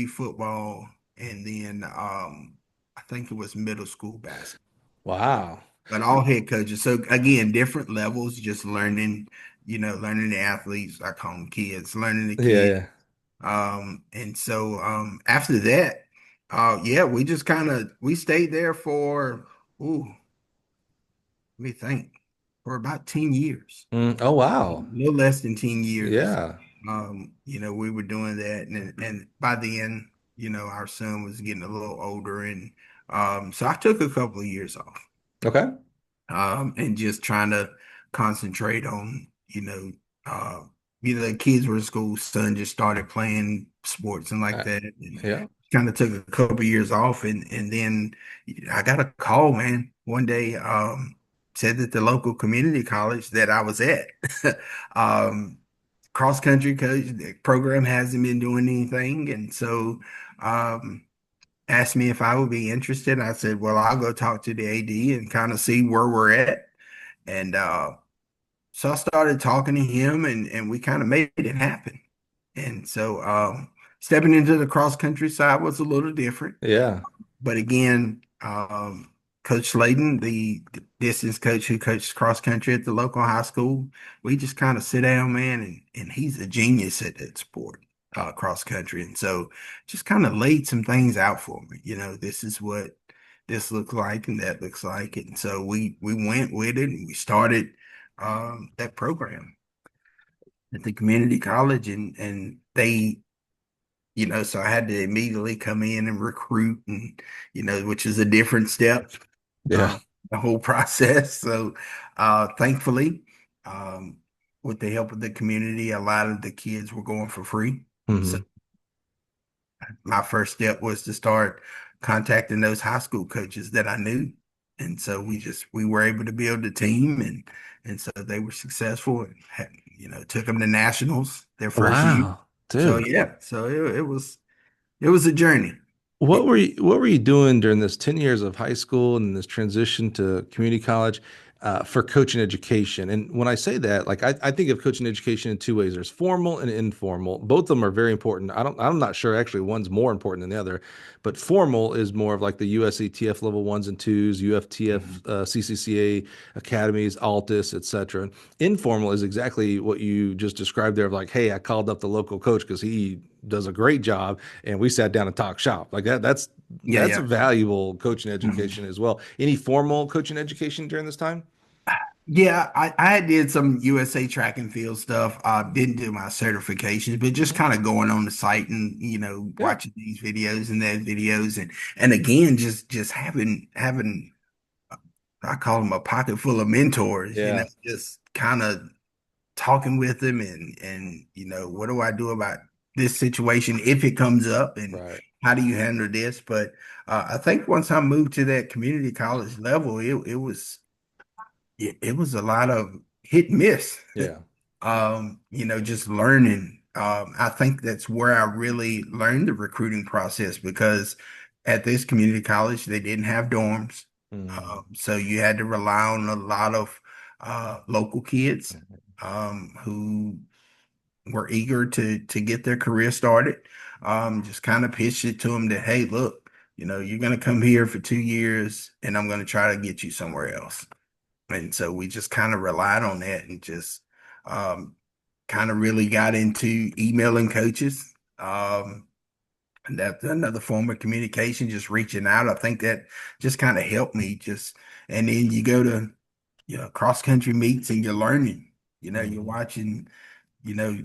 football, and then I think it was middle school basketball. Wow. But all head coaches. So again, different levels, just learning the athletes. I call them kids, learning the Yeah. kids. Yeah. And so after that, yeah, we just we stayed there for ooh, let me think, for about 10 years. Oh A wow. little less than 10 years. Yeah. We were doing that, and by the end, our son was getting a little older, and so I took a couple of years off. Okay. And just trying to concentrate on, the kids were in school, son just started playing sports and like Uh, that, and yeah. kind of took a couple of years off, and then I got a call, man, one day, said that the local community college that I was at, um, cross country coach, the program hasn't been doing anything, and so, um, asked me if I would be interested. I said, well, I'll go talk to the AD and kind of see where we're at. And so I started talking to him, and we kind of made it happen. And so stepping into the cross country side was a little different. Yeah. But again, Coach Slayton, the distance coach who coached cross country at the local high school, we just kind of sit down, man, and he's a genius at that sport, cross country. And so just kind of laid some things out for me. This is what this looks like and that looks like. And so we went with it, and we started that program at the community college, and they so I had to immediately come in and recruit, and which is a different step, Yeah. the whole process. So thankfully, um, with the help of the community, a lot of the kids were going for free. So Hmm. my first step was to start contacting those high school coaches that I knew. And so we were able to build a team, and so they were successful, and took them to nationals their first year. Wow, So dude. yeah, so it was a journey. What were you doing during this 10 years of high school and this transition to community college for coaching education? And when I say that, like I think of coaching education in two ways. There's formal and informal. Both of them are very important. I'm not sure actually one's more important than the other, but formal is more of like the USETF level ones and twos, UFTF, Mhm. CCCA academies, Altus, etc. Informal is exactly what you just described there of like, hey, I called up the local coach because he does a great job and we sat down and talked shop like that. Yeah, That's a yeah. valuable coaching Mhm. education as well. Any formal coaching education during this time? Yeah, I did some USA track and field stuff. Didn't do my certifications, but just Mhm. kind of going on the site and Yeah. watching these videos and that videos, and again just having I call them a pocket full of mentors, Yeah. just kind of talking with them, and what do I do about this situation if it comes up, and Right. how do you handle this? But I think once I moved to that community college level, it was a lot of hit and miss. Yeah. Just learning. I think that's where I really learned the recruiting process, because at this community college, they didn't have dorms. Mm. So you had to rely on a lot of local kids who were eager to get their career started. Just kind of pitched it to them that, hey, look, you're going to come here for 2 years, and I'm going to try to get you somewhere else. And so we just kind of relied on that and just um, kind of really got into emailing coaches. And that's another form of communication, just reaching out. I think that just kind of helped me just, and then you go to, cross country meets and you're learning, you're Mhm. watching,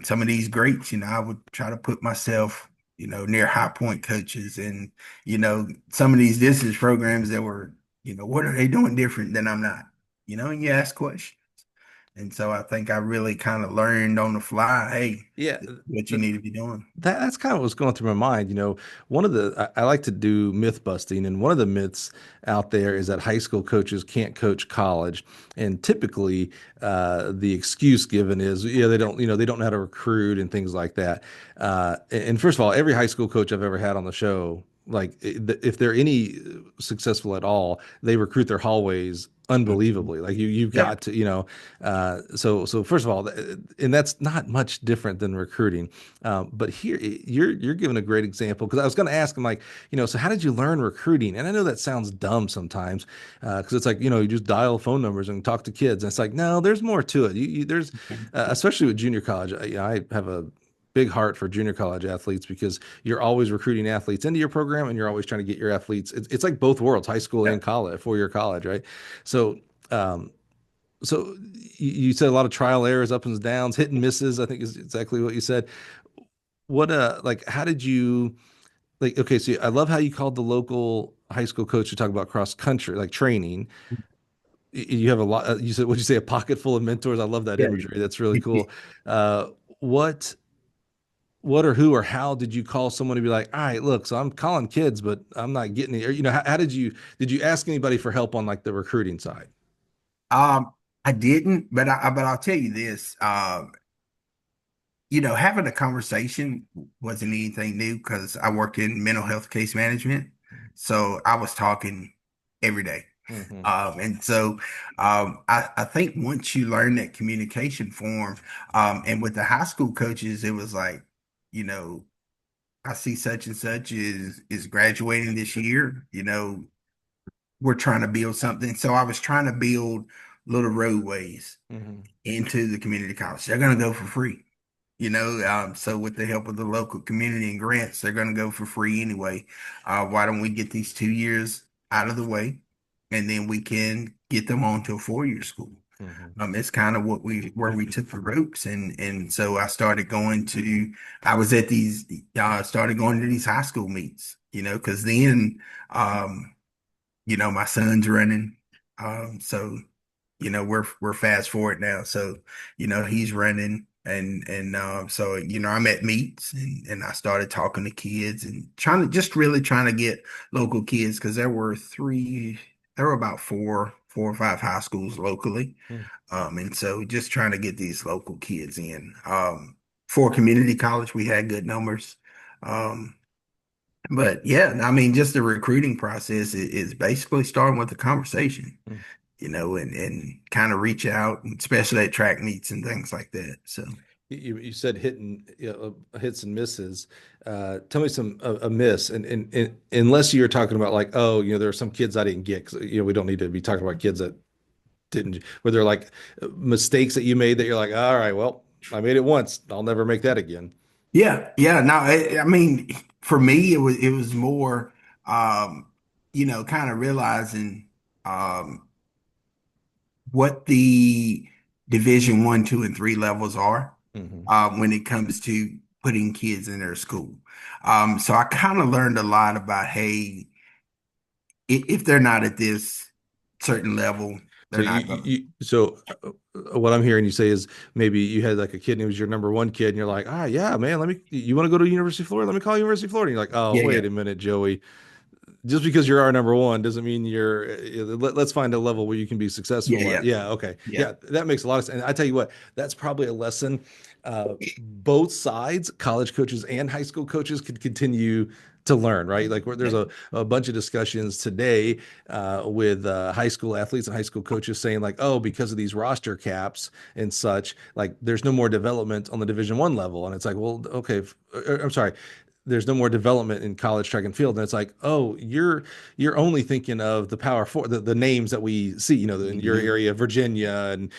some of these greats, I would try to put myself, near high point coaches and, some of these distance programs that were, what are they doing different than I'm not, and you ask questions. And so I think I really kind of learned on the fly, hey, Yeah, this is what you th- need to be doing. that's kind of what's going through my mind. One of I like to do myth busting, and one of the myths out there is that high school coaches can't coach college. And typically, the excuse given is, yeah, they don't know how to recruit and things like that. And first of all, every high school coach I've ever had on the show, like if they're any successful at all, they recruit their hallways Mhm. unbelievably. Like you've Yeah. got to, so first of all, and that's not much different than recruiting. But here you're giving a great example because I was going to ask him like, so how did you learn recruiting? And I know that sounds dumb sometimes because it's like, you just dial phone numbers and talk to kids. And it's like, no, there's more to it. There's especially with junior college. I have a big heart for junior college athletes because you're always recruiting athletes into your program and you're always trying to get your athletes. It's like both worlds, high school Yeah. and college, 4-year college, right? So, um, so you said a lot of trial errors, ups and downs, hit and misses, I think is exactly what you said. Like, how did you, like, okay, so I love how you called the local high school coach to talk about cross country, like training. You have a lot, you said, what'd you say, a pocket full of mentors? I love that Yeah. imagery. That's really cool. Uh, what, what or who or how did you call someone to be like, all right, look, so I'm calling kids, but I'm not getting it. Or, how did you ask anybody for help on like the recruiting side? Um, I didn't, but I'll tell you this. Having a conversation wasn't anything new because I work in mental health case management. So I was talking every day. Hmm. And so I think once you learn that communication form, and with the high school coaches, it was like, you know, I see such and such is graduating this year. We're trying to build something. So I was trying to build little roadways Hmm. into the community college. They're going to go for free. So with the help of the local community and grants, they're going to go for free anyway. Why don't we get these 2 years out of the way, and then we can get them onto a 4-year school? Hmm. It's kind of where we took the ropes, and so I started going to. I was at these. Started going to these high school meets. Because then, um, my son's running. So we're fast forward now. So, he's running and so, I'm at meets and I started talking to kids and really trying to get local kids because there were about four or five high schools locally. And so just trying to get these local kids in. For community college, we had good numbers. Um, but yeah, I mean, just the recruiting process is basically starting with the conversation, and kind of reach out, and especially at track meets and things like that. So, You said hits and misses. Tell me some a miss, and unless you're talking about like, oh, there are some kids I didn't get, 'cause, we don't need to be talking about kids that didn't, where they're like mistakes that you made that you're like, all right, well, I made it once, I'll never make that again. yeah, yeah. No, I mean, for me, it was more, kind of realizing what the Division I, II, and III levels are Hmm. when it comes to putting kids in their school. So I kind of learned a lot about, hey, if they're not at this certain level, So they're not going. what I'm hearing you say is maybe you had like a kid and it was your number one kid and you're like, ah, yeah, man, you want to go to University of Florida? Let me call University of Florida. And you're like, oh, Yeah, wait yeah, a minute, Joey. Just because you're our number one doesn't mean let's find a level where you can be yeah, successful at. yeah, Yeah. Okay. yeah, Yeah. That makes a lot of sense. And I tell you what, that's probably a lesson both sides, college coaches and high school coaches, could continue to learn, right? Like there's yeah, a bunch of discussions today with high school athletes and high school coaches saying like, oh, because of these roster caps and such, like there's no more development on the Division I level. And it's like, well, okay, I'm sorry, there's no more development in college track and field. And it's like, oh, you're only thinking of the Power Four, the names that we see, in your Mhm. area, Virginia and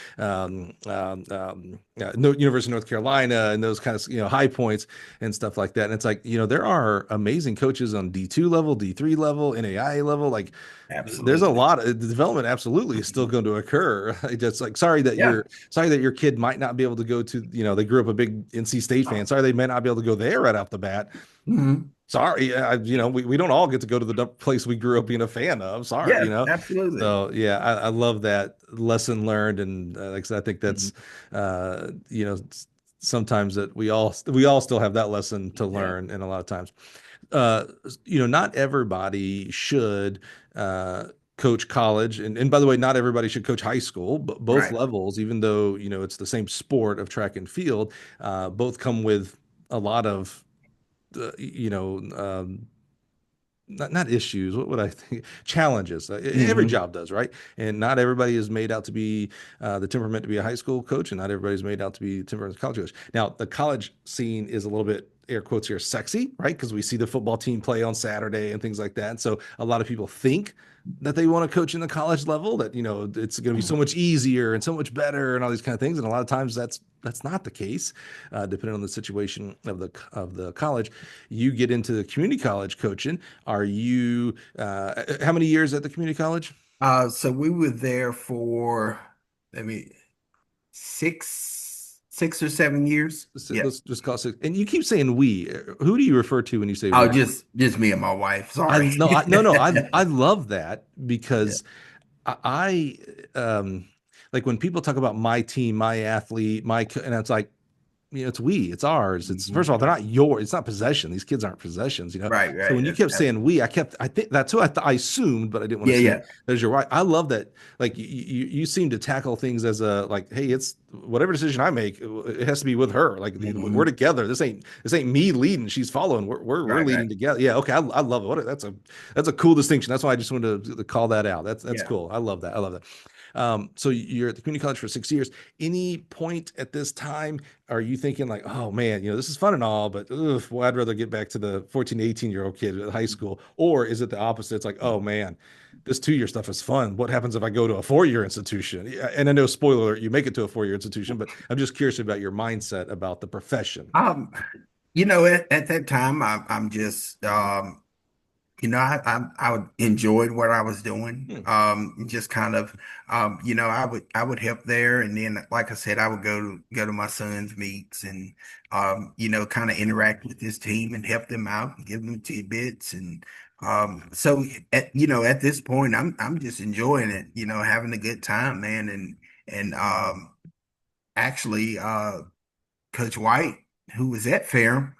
no, University of North Carolina and those kind of high points and stuff like that. And it's like, there are amazing coaches on D2 level, D3 level, NAIA level. Like there's a Absolutely. lot of the development absolutely is still Mhm. going to occur. Just like Yeah. sorry that your kid might not be able to go to, they grew up a big NC State fan. Sorry they may not be able to go there right off the bat. Mhm. Sorry, we don't all get to go to the place we grew up being a fan of. Sorry, Yeah, absolutely. So yeah, I love that lesson learned, and like I said, I think Mhm. that's sometimes that we all still have that lesson to Yeah. learn, and a lot of times, uh, not everybody should coach college, and by the way, not everybody should coach high school, but both Right. levels, even though it's the same sport of track and field, both come with a lot of not issues. What would I think? Challenges. Every Hmm. job does, right? And not everybody is made out to be the temperament to be a high school coach, and not everybody's made out to be temperament college coach. Now, the college scene is a little bit air quotes here sexy, right? Because we see the football team play on Saturday and things like that. And so a lot of people think that they want to coach in the college level, that it's going to be so much easier and so much better and all these kind of things. And a lot of times that's not the case, depending on the situation of the college. You get into the community college coaching. Are you how many years at the community college? So we were there for, let me, 6 or 7 years. Yeah. Let's just call it six. And you keep saying we. Who do you refer to when you say Oh, we? just me and my wife. I Sorry. no, I, no, no. I love that Yeah. because I like when people talk about my team, my athlete, and it's like, it's we, it's ours. It's first Mhm. of all, they're not yours. It's not possession. These kids aren't possessions. Right, So right. when you kept saying we, I think that's who I assumed, but I didn't want Yeah, to assume yeah. that is your right. I love that. Like you seem to tackle things as a like, hey, it's whatever decision I make, it has to be with her. Like we're Hmm. together. This ain't me leading. She's following. We're Right, right. leading together. Yeah. Okay. I love it. That's a cool distinction. That's why I just wanted to call that out. That's Yeah. cool. I love that. I love that. So you're at the community college for 6 years. Any point at this time are you thinking like, oh man, this is fun and all, but ugh, well, I'd rather get back to the 14 to 18-year-old kid at high school? Or is it the opposite? It's like, oh man, this 2-year stuff is fun. What happens if I go to a 4-year institution? Yeah, and I know, spoiler alert, you make it to a 4-year institution, but I'm just curious about your mindset about the profession. Um, at that time, I'm just, I enjoyed what I was doing. Hmm. Just kind of, I would help there, and then, like I said, I would go to my son's meets and, kind of interact with his team and help them out, and give them tidbits, and so at this point, I'm just enjoying it, having a good time, man, and actually, Coach White, who was at Ferrum,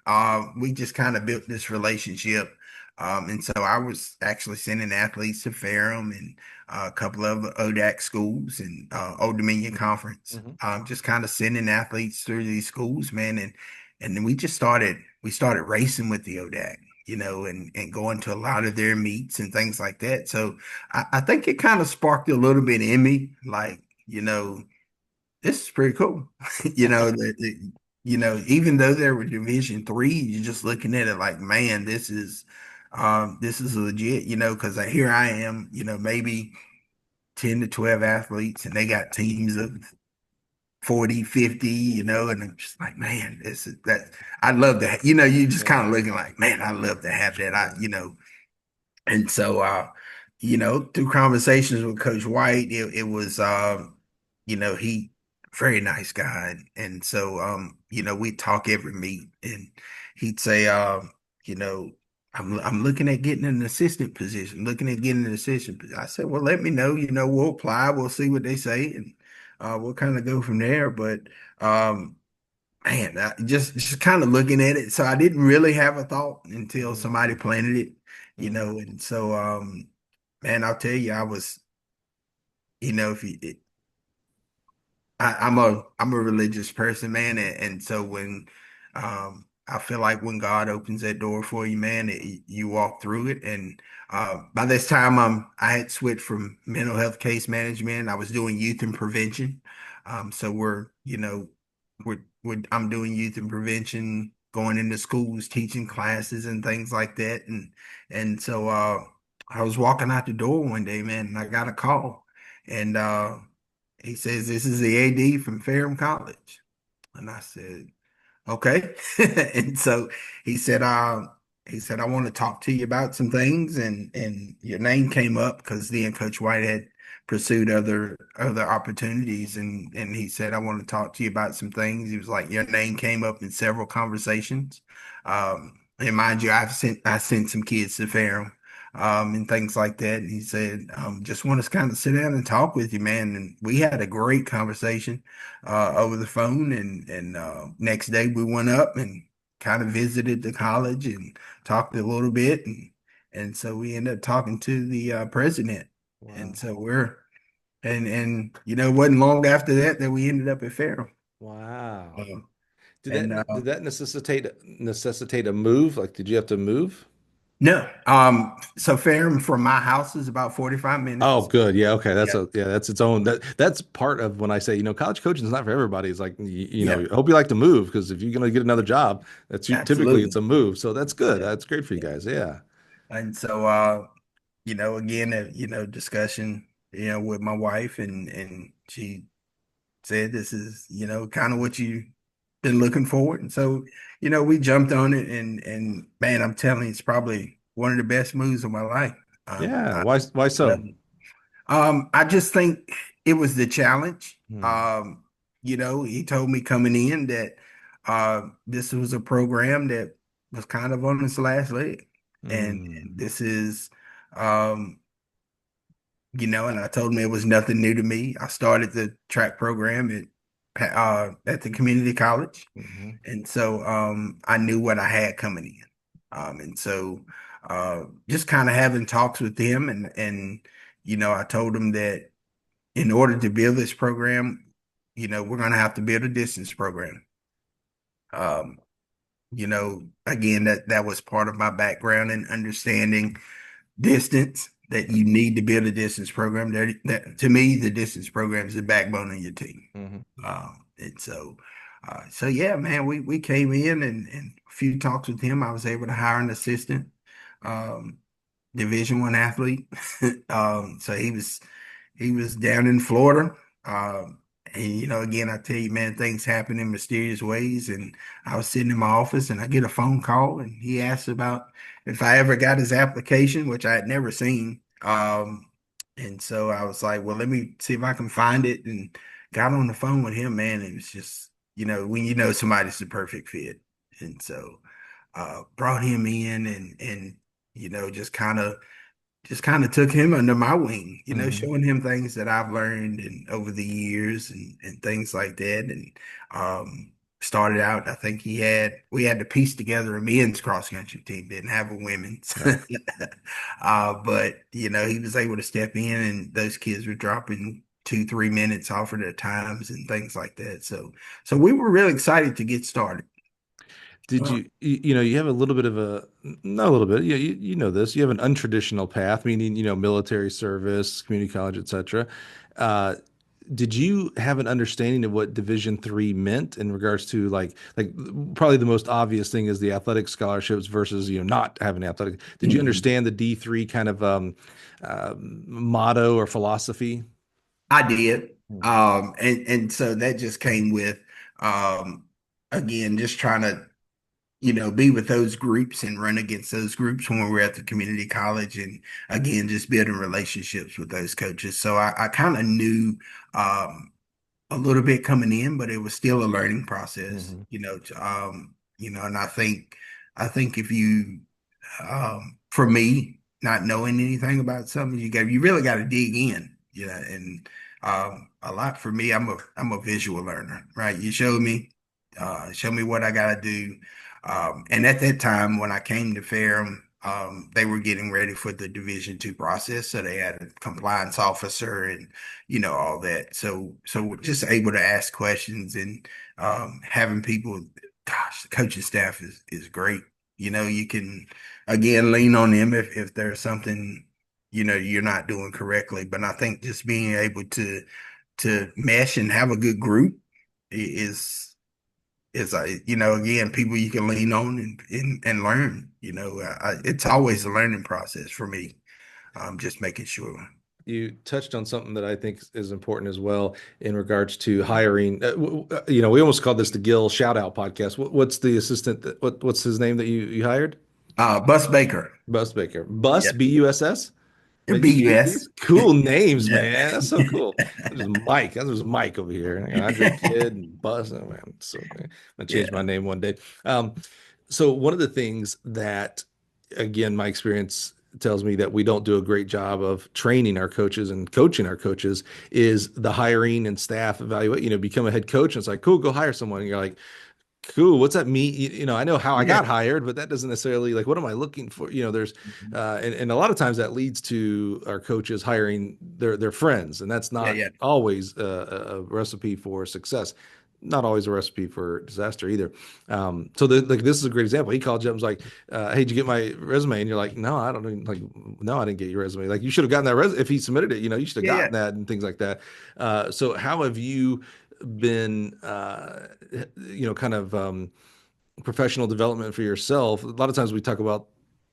we just kind of built this relationship. And so I was actually sending athletes to Ferrum and a couple of ODAC schools and Old Dominion Conference. Mhm. Just kind of sending athletes through these schools, man. And then we started racing with the ODAC, and going to a lot of their meets and things like that. So I think it kind of sparked a little bit in me, like, this is pretty cool. Even though they were Division III, you're just looking at it like, man, this is legit, because here I am, maybe 10 to 12 athletes, and they got teams of 40, 50, and I'm just like, man, this is that I'd love to, you just Yeah. kind of looking like, man, I'd love to have that. And so, through conversations with Coach White, it was, he very nice guy, and so, we talk every meet, and he'd say, you know, I'm looking at getting an assistant position, looking at getting an assistant. I said, well, let me know. We'll apply. We'll see what they say, and we'll kind of go from there. But man, just kind of looking at it. So I didn't really have a thought until Mhm. somebody planted it, Mhm. and so man, I'll tell you, I was, if you, I'm a religious person, man, and so when I feel like when God opens that door for you, man, you walk through it, and by this time I had switched from mental health case management. I was doing youth and prevention. So I'm doing youth and prevention going into schools, teaching classes and things like that. And so I was walking out the door one day, man, and I got a call. And he says, "This is the AD from Ferrum College." And I said, "Okay." And so he said, "I want to talk to you about some things." And your name came up because then Coach White had pursued other opportunities, and he said, "I want to talk to you about some things." He was like, "Your name came up in several conversations." And mind you, I sent some kids to Ferrum, and things like that. And he said, "Just want to kind of sit down and talk with you, man." And we had a great conversation over the phone. And next day we went up and kind of visited the college and talked a little bit. And so we ended up talking to the president. And Wow. so it wasn't long after that we ended up at Ferrum. Wow. Um, Did and that necessitate a move? Like, did you have to move? No, so Ferrum from my house is about 45 Oh, minutes. good. Yeah. Okay. Yeah, That's its own. That's part of when I say, college coaching is not for everybody. It's like, yeah, I hope you like to move because if you're going to get another job, typically it's absolutely. a move. So that's good. Yeah. That's great for you Yeah. guys. Yeah. And so again, discussion, with my wife, and she said, "This is, kind of what you've been looking for." And so, we jumped on it, and man, I'm telling you, it's probably one of the best moves of my life. Yeah. I Why love so? it. I just think it was the challenge. Hmm. He told me coming in that this was a program that was kind of on its last leg. And Mm. this is um, and I told him it was nothing new to me. I started the track program at the community college. Hmm. And so I knew what I had coming in. And so just kind of having talks with them, and I told them that in order to build this program, we're going to have to build a distance program. Um, again, that was part of my background and understanding distance, that you need to build a distance program. That to me, the distance program is the backbone of your team. Hmm. And so yeah, man, we came in, and a few talks with him. I was able to hire an assistant, um, Division I athlete. So he was down in Florida. And again, I tell you, man, things happen in mysterious ways. And I was sitting in my office, and I get a phone call, and he asked about if I ever got his application, which I had never seen. And so I was like, well, let me see if I can find it, and got on the phone with him, man. It was just, when somebody's the perfect fit. And so brought him in, and just kind of took him under my wing, Hmm. showing him things that I've learned and over the years, and things like that. And started out, I think we had to piece together a men's cross country team, didn't have a women's. Right. But he was able to step in, and those kids were dropping 2, 3 minutes off of their times and things like that. So we were really excited to get started. Did Uh, you have a little bit of not a little bit, you know this, you have an untraditional path, meaning, military service, community college, etc. Uh, did you have an understanding of what Division III meant in regards to like probably the most obvious thing is the athletic scholarships versus, not having athletic. Did you mhm. understand the D3 kind of motto or philosophy? I did. Mhm. And so that just came with um again, just trying to, be with those groups and run against those groups when we were at the community college, and again, just building relationships with those coaches. So I kind of knew a little bit coming in, but it was still a learning process, Hmm. and I think if you for me, not knowing anything about something, you really got to dig in, and a lot for me, I'm a visual learner, right? You show me what I got to do. And at that time, when I came to Ferrum, they were getting ready for the Division II process, so they had a compliance officer and all that. So we're just able to ask questions, and having people. Gosh, the coaching staff is great. You can again lean on them if there's something you're not doing correctly. But I think just being able to mesh and have a good group is. is again, people you can lean on and learn. It's always a learning process for me. Just making sure. You touched on something that I think is important as well in regards to hiring. We almost called this the Gill Shout Out podcast. What's the assistant what's his name that you hired? Bus Baker. Bus Baker. Bus Yeah. B-U-S-S? It'd Making be sure US. these cool names, Yeah. man. That's so cool. There's Mike. There's Mike over here. Andre Kid and Bus. Oh man, I'm gonna change my Yeah. name one day. Um, so one of the things that, again, my experience tells me that we don't do a great job of training our coaches and coaching our coaches is the hiring and staff evaluate. Become a head coach and it's like, cool, go hire someone. And you're like, cool, what's that mean? I know how I Yeah. got hired, but that doesn't necessarily, like, what am I looking for? There's and a lot of times that leads to our coaches hiring their friends, and that's Yeah. not Yeah. always a recipe for success, not always a recipe for disaster either. Like, this is a great example. He called you up and was like, hey, did you get my resume? And you're like, no, I don't even, like, no, I didn't get your resume. Like, you should have gotten that if he submitted it, you should have Yeah. gotten that and things like that. So how have you been kind of professional development for yourself? A lot of times we talk about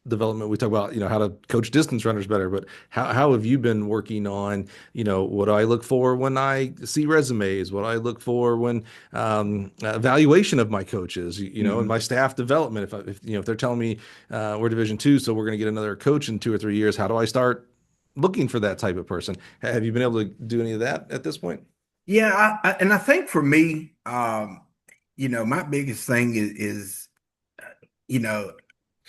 development, we talk about how to coach distance runners better, but how have you been working on what do I look for when I see resumes, what do I look for when evaluation of my coaches, and Mhm. my staff development? If they're telling me we're Division II, so we're going to get another coach in 2 or 3 years, how do I start looking for that type of person? Have you been able to do any of that at this point? Yeah, and I think for me, my biggest thing is you know,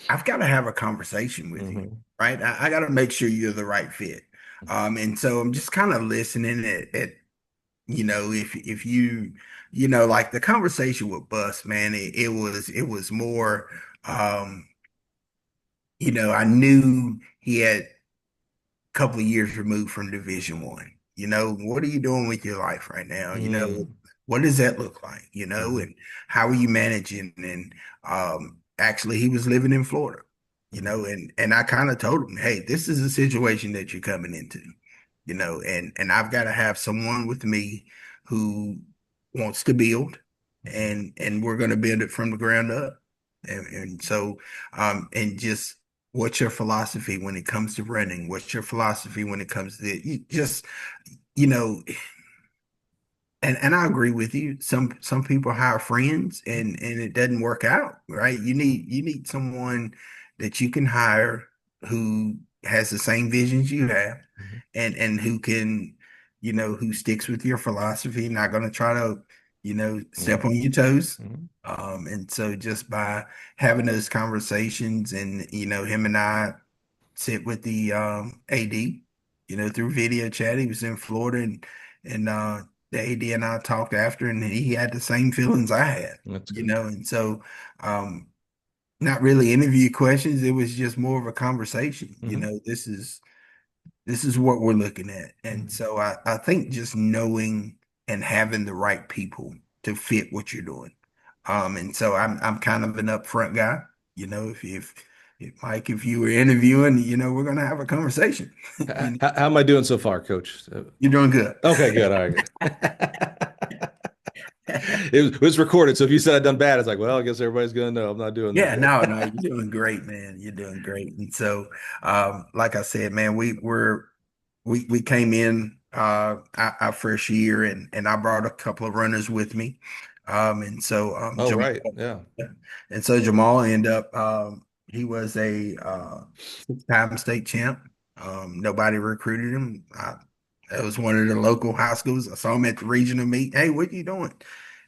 I've got to have a conversation with you, Hmm. right? I got to make sure you're the right fit. And so I'm just kind of listening at if like the conversation with Bus, man, it was more, um, I knew he had couple of years removed from Division I. What are you doing with your life right now? Mm. What does that look like? Hmm. And how are you managing? And actually, he was living in Florida. Hmm. And I kind of told him, hey, this is a situation that you're coming into. And I've got to have someone with me who wants to build, and we're going to build it from the ground up. And so, and just what's your philosophy when it comes to running? What's your philosophy when it comes to just, you know, and I agree with you. Some people hire friends and it doesn't work out, right? You need someone that you can hire who has the same visions you have Hmm. and who can, who sticks with your philosophy, not going to try to, Yeah. step on your toes. Hmm. And so just by having those conversations and, him and I sit with the AD, through video chat. He was in Florida and the AD and I talked after and he had the same feelings I had, That's good. and so um not really interview questions. It was just more of a conversation. Hmm. This is what we're looking at. And Hmm. so I think just knowing and having the right people to fit what you're doing. And so I'm kind of an upfront guy. If Mike, if you were interviewing, we're gonna have a conversation. How am I doing so far, Coach? You're doing good. Okay, good. All right, good. It was recorded, so if you said I'd done bad, it's like, well, I guess everybody's gonna know I'm not doing that Yeah, good. no, no, you're doing great, man. You're doing great. And so, like I said, man, we came in our first year and I brought a couple of runners with me. And so Oh, Jamal right. Yeah. and so Jamal ended up he was a six-time state champ. Nobody recruited him. That was one of the local high schools. I saw him at the regional meet. Hey, what are you doing?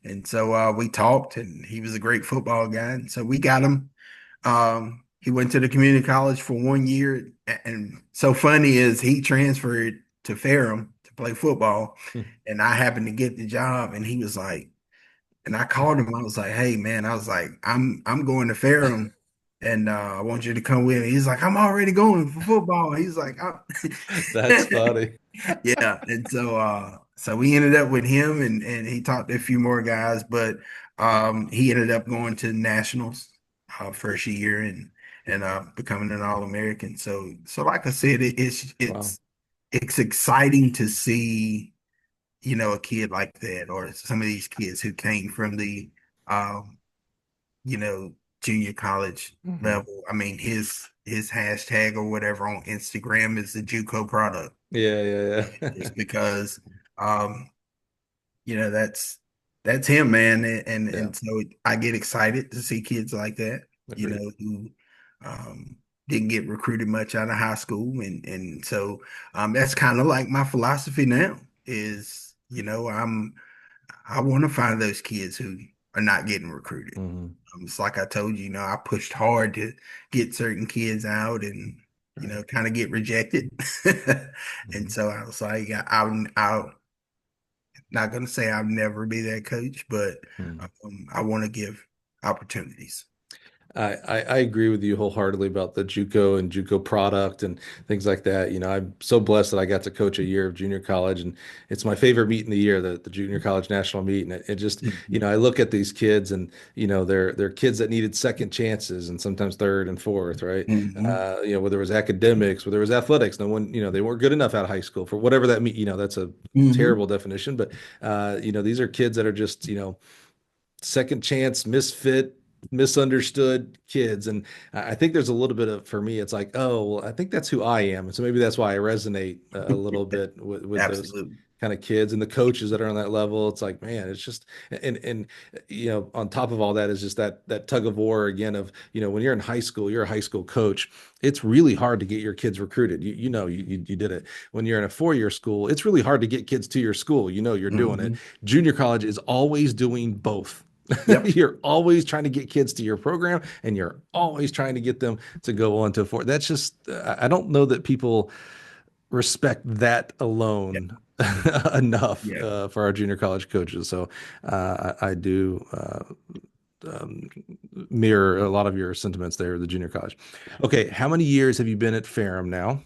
And so we talked, and he was a great football guy. And so we got him. He went to the community college for 1 year. And so funny is he transferred to Ferrum to play football. And I happened to get the job. And he was like, and I called him. I was like, hey, man, I was like, I'm going to Ferrum. And I want you to come with me. He's like, I'm already going for football. He's like, That's funny. yeah. And so we ended up with him and he talked to a few more guys, but he ended up going to nationals first year and becoming an All-American. So like I said, Wow. it's exciting to see, a kid like that or some of these kids who came from the um, you know, junior college Hmm. level. I mean, his hashtag or whatever on Instagram is the JUCO product, Yeah, yeah, just yeah. because, um, that's him, man, Yeah, and so I get excited to see kids like that, agreed. who um didn't get recruited much out of high school, and so that's kind of like my philosophy now is, I want to find those kids who are not getting recruited. Hmm. It's like I told you, I pushed hard to get certain kids out and, Right. kind of get rejected. And Mhm. so I was like, I'm not going to say I'll never be that coach, but Mhm. I want to give opportunities. I agree with you wholeheartedly about the JUCO and JUCO product and things like that. I'm so blessed that I got to coach a year of junior college, and it's my favorite meet in the year, the junior college national meet. And it just, Mhm. I look at these kids, and they're kids that needed second chances and sometimes third and fourth, right? Mhm. Whether it was academics, whether it was athletics, no one, they weren't good enough out of high school for whatever that mean. That's a Mhm. terrible definition, but these are kids that are just, second chance, misfit, misunderstood kids. And I think there's a little bit of, for me, it's like, oh, well, I think that's who I am. And so maybe that's why I resonate a little bit with those Absolutely. kind of kids and the coaches that are on that level. It's like, man, it's just, and, on top of all that is just that tug of war again of, when you're in high school, you're a high school coach. It's really hard to get your kids recruited. You did it. When you're in a 4-year school, it's really hard to get kids to your school. You're doing it. Mhm. Junior college is always doing both. Yep. You're always trying to get kids to your program, and you're always trying to get them to go on to four. That's just, I don't know that people respect that Yep. alone enough Yeah. for our junior college coaches. So I do um, mirror a lot of your sentiments there, the junior college. Okay, how many years have you been at Ferrum now?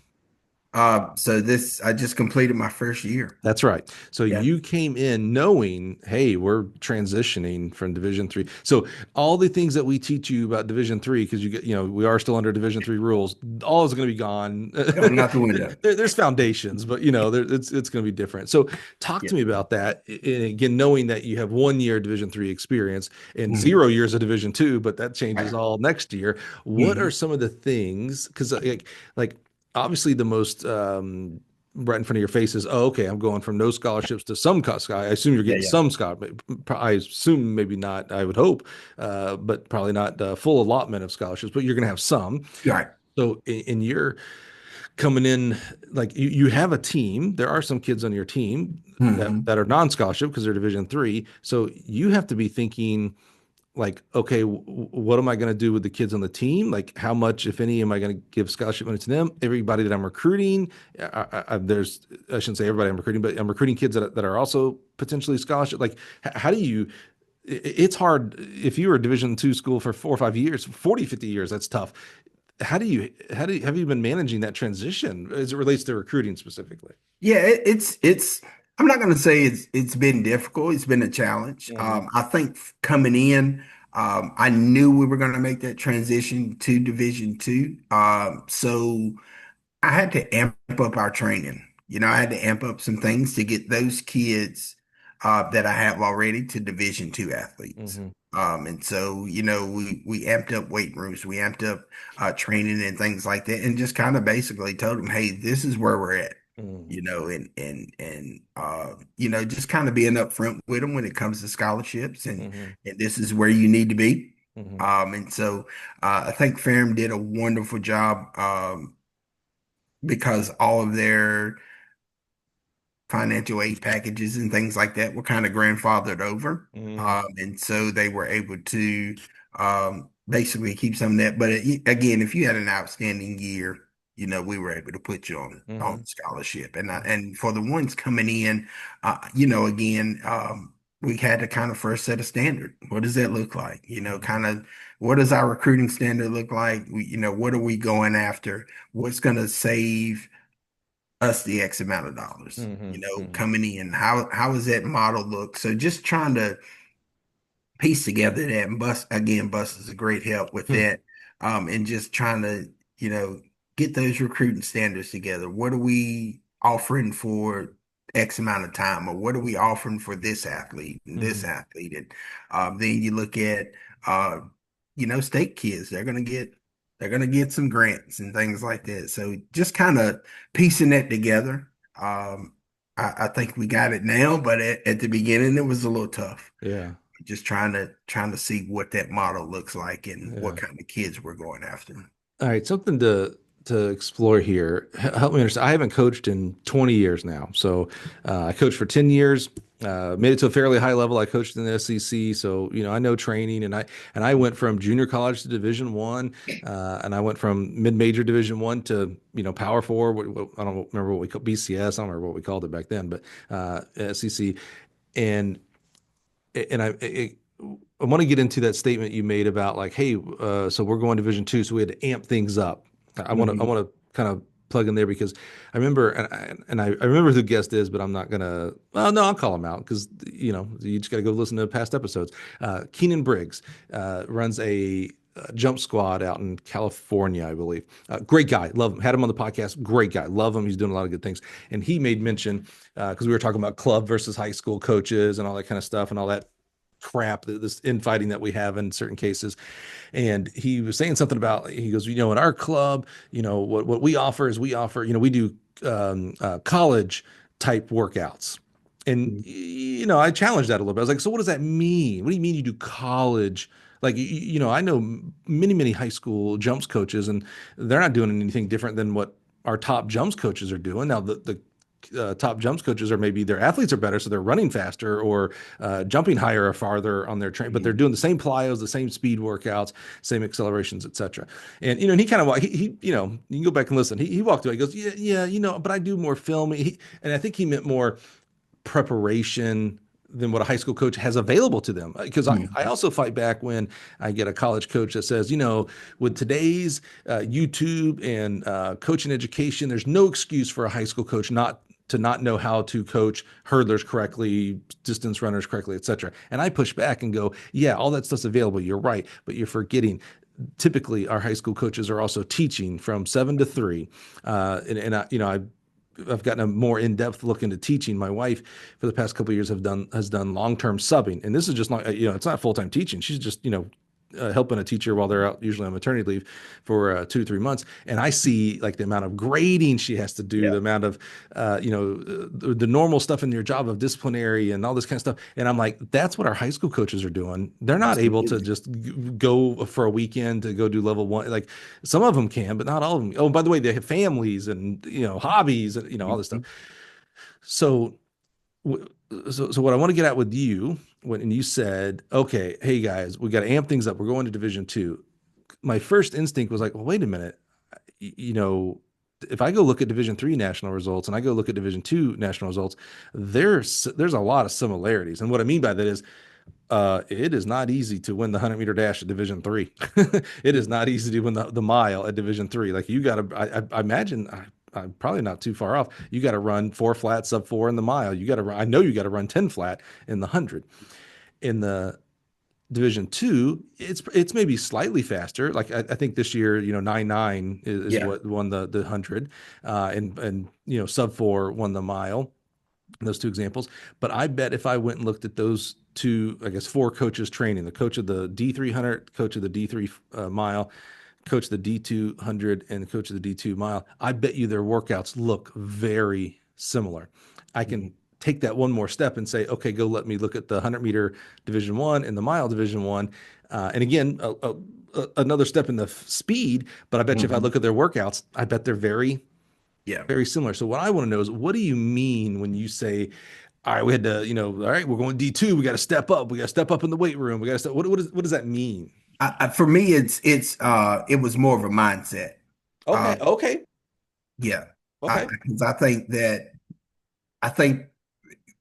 So I just completed my first year. That's right. So Yeah. you came in knowing, hey, we're transitioning from Division III. So all the things that we teach you about Division III, because we are still under Division III rules, all is going to be gone. Going out the window. There's foundations, but it's going to be different. So talk Yeah. to me about that. And again, knowing that you have 1 year Division III experience and Mhm. 0 years of Division II, but that changes Right. all next year. What are Mhm. some of the things? Because like obviously the most right in front of your face is, oh, okay, I'm going from no scholarships to some cost. I assume you're Yeah. getting Yeah. some scholarship. I assume maybe not, I would hope, but probably not full allotment of scholarships, but you're going to have some. Right. So in your coming in, like you have a team, there are some kids on your team Mhm. that are non-scholarship because they're Division III. So you have to be thinking, like, okay, what am I going to do with the kids on the team? Like, how much, if any, am I going to give scholarship money to them? Everybody that I'm recruiting, I shouldn't say everybody I'm recruiting, but I'm recruiting kids that are also potentially scholarship. Like, how do you, it's hard if you were a Division II school for 4 or 5 years, 40, 50 years, that's tough. Have you been managing that transition as it relates to recruiting specifically? Yeah, it's I'm not going to say it's been difficult. It's been a challenge. Hmm. I think coming in, I knew we were going to make that transition to Division II. So I had to amp up our training. I had to amp up some things to get those kids that I have already to Division II athletes. Hmm. And so, we amped up weight rooms, we amped up training and things like that, and just kind of basically told them, hey, this is where we're at. Hmm. Just kind of being upfront with them when it comes to scholarships, Hmm. and this is where you need to be. Hmm. And so I think Ferrum did a wonderful job, because all of their financial aid packages and things like that were kind of grandfathered over. Hmm. And so they were able to basically keep some of that. But again, if you had an outstanding year, we were able to put you on Hmm. scholarship. And for the ones coming in, again, we had to kind of first set a standard. What does that look like? Hmm. Kind of what does our recruiting standard look like? What are we going after? What's going to save us the X amount of dollars, Hmm. Hmm. coming in. How does that model look? So just trying to piece together that, and Bus is a great help with Hmm. that. And just trying to, get those recruiting standards together. What are we offering for X amount of time, or what are we offering for this athlete and this Hmm. athlete? And then you look at uh, state kids, they're gonna get some grants and things like that. So just kind of piecing that together. Um, I think we got it now, but at the beginning it was a little tough. Yeah. Just trying to see what that model looks like and what Yeah. kind of kids we're going after. All right, something to explore here. Help me understand. I haven't coached in 20 years now. So I coached for 10 years, made it to a fairly high level. I coached in the SEC, so I know training, and I went from junior college to Division One, and I went from mid-major Division One to Power Four. I don't remember what we called BCS. I don't remember what we called it back then, but SEC, and I want to get into that statement you made about like, hey, so we're going Division Two, so we had to amp things up. I want to I Mhm. want to kind of plug in there because I remember I remember who the guest is, but I'm not gonna. Well, no, I'll call him out because you just got to go listen to past episodes. Keenan Briggs runs a jump squad out in California, I believe. Great guy, love him. Had him on the podcast. Great guy, love him. He's doing a lot of good things. And he made mention because we were talking about club versus high school coaches and all that kind of stuff and all that crap, this infighting that we have in certain cases. And he was saying something about, he goes, in our club, what we offer is we do college type workouts. And, I challenged that a little bit. I was like, so what does that mean? What do you mean you do college? Like, I know many, many high school jumps coaches, and they're not doing anything different than what our top jumps coaches are doing. Now, the top jumps coaches are maybe their athletes are better, so they're running faster or jumping higher or farther on their train, but they're doing the same plyos, the same speed workouts, same accelerations, etc. And he kind of he you can go back and listen. He walked away. He goes, yeah, but I do more filming. And I think he meant more preparation than what a high school coach has available to them. Because I Mhm. also fight back when I get a college coach that says, with today's YouTube and coaching education, there's no excuse for a high school coach not know how to coach hurdlers correctly, distance runners correctly, etc. And I push back and go, yeah, all that stuff's available. You're right, but you're forgetting typically our high school coaches are also teaching from 7 to 3. I've gotten a more in-depth look into teaching. My wife, for the past couple of years, has done long-term subbing, and this is just not it's not full-time teaching. She's just helping a teacher while they're out, usually on maternity leave, for 2 to 3 months. And I see like the amount of grading she has to do, Yeah. the amount of the normal stuff in your job of disciplinary and all this kind of stuff. And I'm like, that's what our high school coaches are doing. They're not able to Absolutely. just go for a weekend to go do level one. Like some of them can, but not all of them. Oh, by the way, they have families and hobbies and all this stuff. Mhm. So so what I want to get at with you when you said, okay, hey guys, we got to amp things up. We're going to Division Two. My first instinct was like, well, wait a minute. You know, if I go look at Division III national results and I go look at Division II national results, there's a lot of similarities. And what I mean by that is it is not easy to win the 100-meter dash at Division III. It is not easy to win the mile at Division III. Like you got to, I imagine, I'm probably not too far off. You got to run 4 flat, sub 4 in the mile. You got to run, I know you got to run 10 flat in the 100. In the Division II, it's maybe slightly faster. Like I think this year, 9.9 is Yeah. what won the 100, and sub 4 won the mile, those two examples. But I bet if I went and looked at those two, I guess four coaches training, the coach of the D300, coach of the D3 mile, coach of the D200, and the coach of the D2 mile, I bet you their workouts look very similar. I can Mhm. take that one more step and say, okay, go let me look at the 100-meter Division I and the mile Division I. And again, another step in the speed, but I bet you if I Mhm. look at their workouts, I bet they're very, Yeah. very similar. So what I want to know is, what do you mean when you say, all right, we had to, all right, we're going D2, we got to step up. We got to step up in the weight room. We got to step. What does that mean? For me, it was more of a mindset. Okay, Uh, okay, yeah. okay. Because I think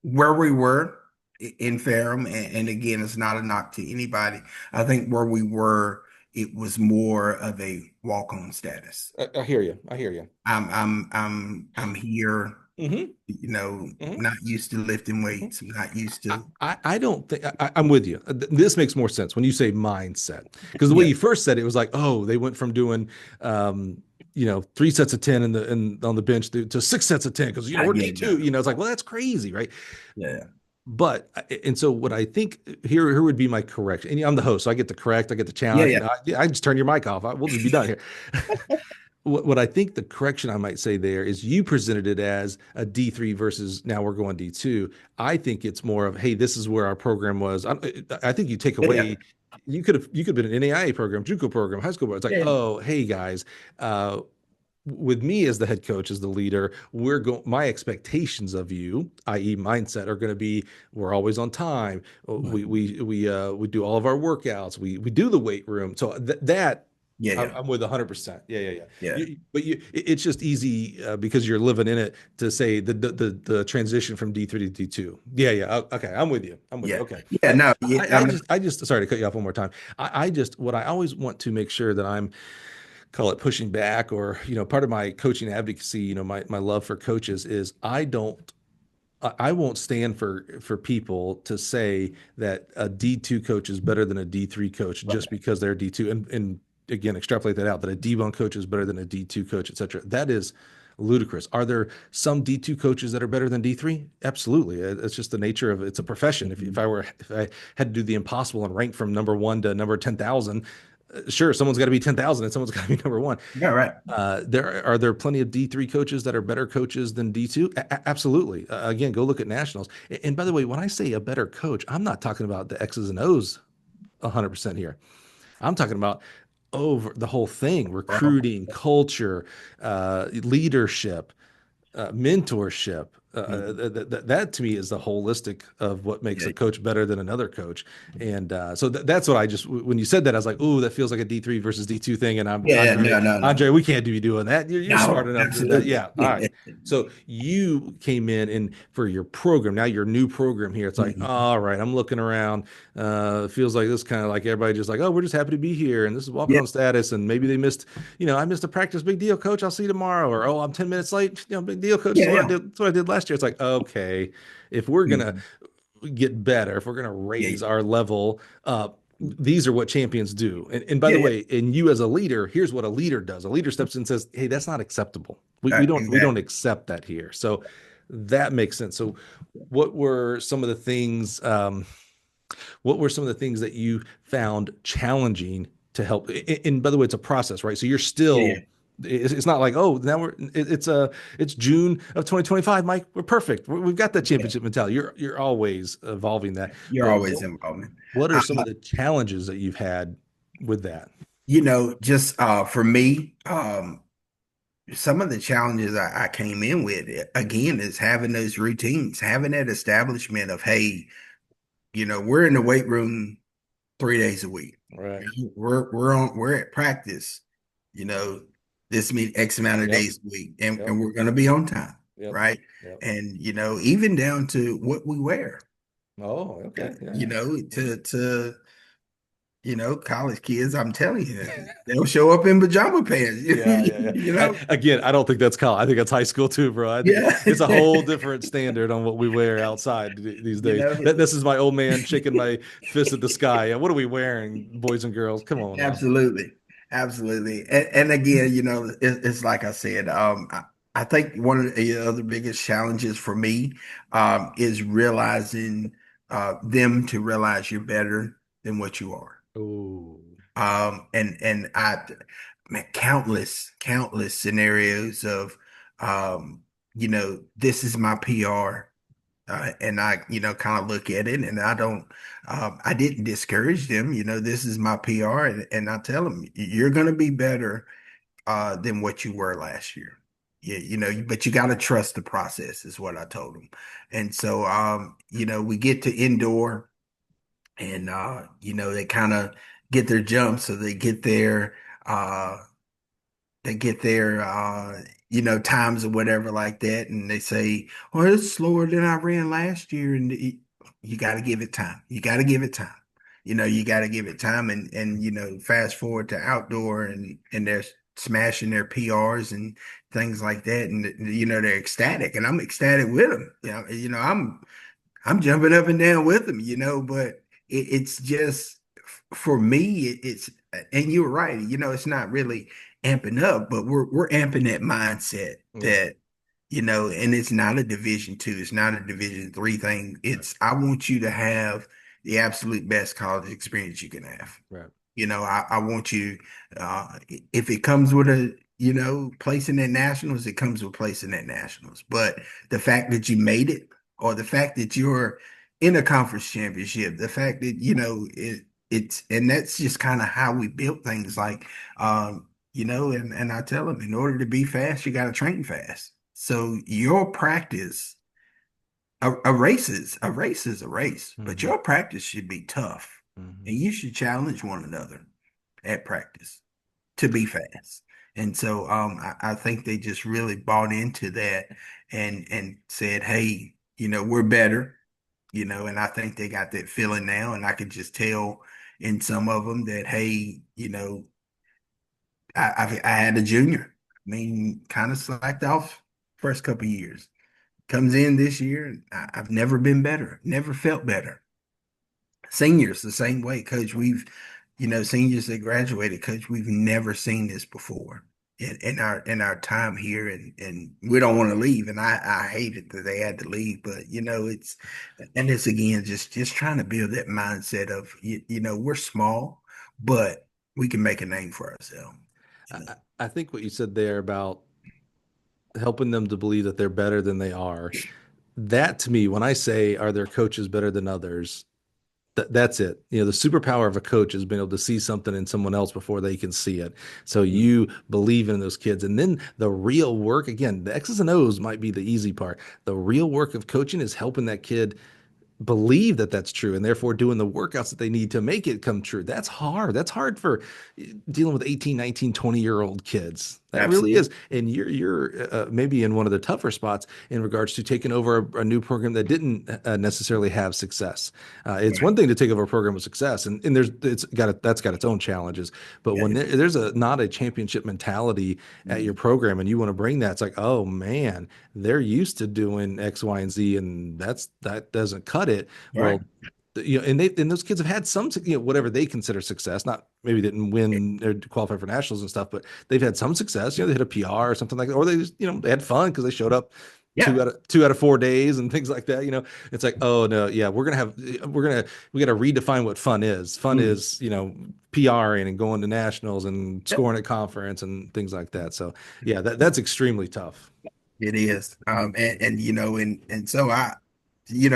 where we were in Ferrum, and again, it's not a knock to anybody. I think where we were, it was more of a walk-on status. I hear you. I hear you. I'm here, Hmm. Hmm. not used to lifting Hmm. weights. I'm not used to. I don't think I'm with you. This makes more sense when you say mindset, because the way Yeah. you first said it was like, oh, they went from doing, um, three sets of 10 on the bench to six sets of 10 because we're Yeah, D2. no. It's like, well, that's crazy, right? Yeah. But and so what I think here would be my correction. And I'm the host, so I get to correct, I get to Yeah, challenge. yeah. I just turn your mic off. We'll just be done here. What I think the correction I might say there is you presented it as a D3 versus now we're going D2. I think it's more of, hey, this is where our program was. I think you take Yeah. away, you could have been an NAIA program, JUCO program, high school. It's like, Yeah. oh, hey guys, with me as the head coach, as the leader, my expectations of you, i.e. mindset, are going to be we're always on time. We do all of our workouts. We do the weight room. So that Yeah, I'm, yeah. I'm with 100%. Yeah, yeah, yeah. Yeah. It's just easy because you're living in it to say the transition from D3 to D2. Yeah, yeah. Okay, I'm with you. I'm with you. Yeah. Okay. Yeah, no. Yeah, I just sorry to cut you off one more time. I just what I always want to make sure that I'm call it pushing back or part of my coaching advocacy, my love for coaches is I won't stand for people to say that a D2 coach is better than a D3 coach just because they're D2 and again extrapolate that out that a D1 coach is better than a D2 coach, etc. That is ludicrous. Are there some D2 coaches that are better than D3? Absolutely. It's just the nature of it's a profession. If I had to do the impossible and rank from number 1 to number 10,000, sure, someone's got to be 10,000 and someone's got to be number 1. yeah, right. There plenty of D3 coaches that are better coaches than D2? Absolutely. Again, go look at nationals. And by the way, when I say a better coach, I'm not talking about the X's and O's 100% here. I'm talking about over the whole thing: Well, recruiting, culture, leadership, mentorship. mhm. That to me is the holistic of what makes Yeah. a coach better than another coach. And so that's what I just when you said that I was like, oh, that feels like a D3 versus D2 thing. And I'm Yeah, yeah, no, no, no. Andre, we can't be doing that. You're smart No, enough to do that. absolutely. Yeah. All right. So you came in and for your program, now your new program here, it's like, Mhm. all right, I'm looking around. It feels like this kind of like everybody just like, oh, we're just happy to be here. And this is walk Yeah, on status. And maybe they missed, I missed a practice. Big deal, coach. I'll see you tomorrow. Or, oh, I'm 10 minutes late. Big deal, coach. yeah, yeah. That's what I did last year. It's like, okay, if we're going to Mhm. get better, if we're going to Yeah, raise our level up, these are what champions do. And by yeah, the yeah. way, and you as a leader, here's what a leader does. A leader steps in and says, hey, that's not acceptable. We don't Exactly. accept that here. So that makes sense. So what were some of the things that you found challenging to help? And by the way, it's a process, right? So you're Yeah, yeah, still, it's not like, oh, now it's June of 2025, Mike. We're perfect. We've got that yeah. championship mentality. You're always evolving that. You're But always involved. what are some of the challenges that you've had with that? Just for me, some of the challenges I came in with again is having those routines, having that establishment of, hey, we're in the weight room 3 days a week. Right. We're at practice, you know, this mean X amount of Yep. days a week, and Yep. we're gonna be on time, Yep. right? Yep. And even down to what we wear, Oh, okay. Yeah. college kids, I'm telling you, they'll show up in pajama pants, Yeah, yeah, yeah. you know? Again, I don't think that's college. I think that's high school too, bro. I think Yeah. it's a whole different standard on what we wear outside these You days. know, This is my old man shaking my fist at the sky. Yeah, what are we wearing, boys and girls? Come on now. absolutely. Absolutely. And again, it's like I said, I think one of the other biggest challenges for me is realizing them to realize you're better than what you are. Oh, And man, countless scenarios of, this is my PR. And I, kind of look at it and I didn't discourage them. This is my PR. And I tell them, you're going to be better than what you were last year. Yeah, but you got to trust the process is what I told them. And so, we get to indoor and, they kind of get their jump. So uh, they get their times or whatever like that, and they say, "Oh, it's slower than I ran last year." And you got to give it time. You got to give it time. You got to give it time, and fast forward to outdoor, and they're smashing their PRs and things like that, and they're ecstatic, and I'm ecstatic with them. I'm jumping up and down with them, but it's just for me, it's and you're right, it's not really amping up, but we're amping that mindset Yeah. that, and it's not a Division II, it's not a Division III thing. Right. It's I want you to have the absolute best college experience you can have. Right. I want you, if it comes with a, placing at nationals, it comes with placing at nationals. But the fact that you made it, or the fact that you're in a conference championship, the fact that, and that's just kind of how we built things. Like, and I tell them, in order to be fast, you got to train fast. So your practice, a race is a race, but Hmm. your practice should be tough, and Hmm. you should challenge one another at practice to be fast. And so I think they just really bought into that and said, hey, we're better, and I think they got that feeling now. And I can just tell in some of them that, hey, I had a junior. I mean, kind of slacked off first couple of years. Comes in this year, I've never been better, never felt better. Seniors, the same way, coach. Seniors that graduated, coach, we've never seen this before in our time here, and we don't want to leave. And I hated that they had to leave, but it's again just trying to build that mindset of we're small, but we can make a name for ourselves. I, I think what you said there about helping them to believe that they're better than they are, that to me, when I say, are their coaches better than others? That's it. The superpower of a coach has been able to see something in someone else before they can see it. So you believe in those kids. And then the real work, again, the X's and O's might be the easy part. The real work of coaching is helping that kid believe that that's true and therefore doing the workouts that they need to make it come true. That's hard. That's hard for dealing with 18, 19, 20-year-old kids. That really Absolutely. is. And you're maybe in one of the tougher spots in regards to taking over a new program that didn't necessarily have success. It's Right. one thing to take over a program with success, and that's got its own challenges. But Yeah. when there's not a championship mentality at your Mhm. program and you want to bring that, it's like, oh man, they're used to doing X, Y, and Z, and that doesn't cut it. Right. Well, and those kids have had some, whatever they consider success. Not maybe didn't win or qualify for nationals and stuff, but they've had some success. They hit a PR or something like that, or they just they had fun because they showed up Yeah. 2 out of 4 days and things like that. It's like, oh no, yeah, we got to redefine what fun is. Fun Mhm. is PRing and going to nationals and Yep. scoring at conference and things like that. So yeah, that's extremely tough. It is. And and so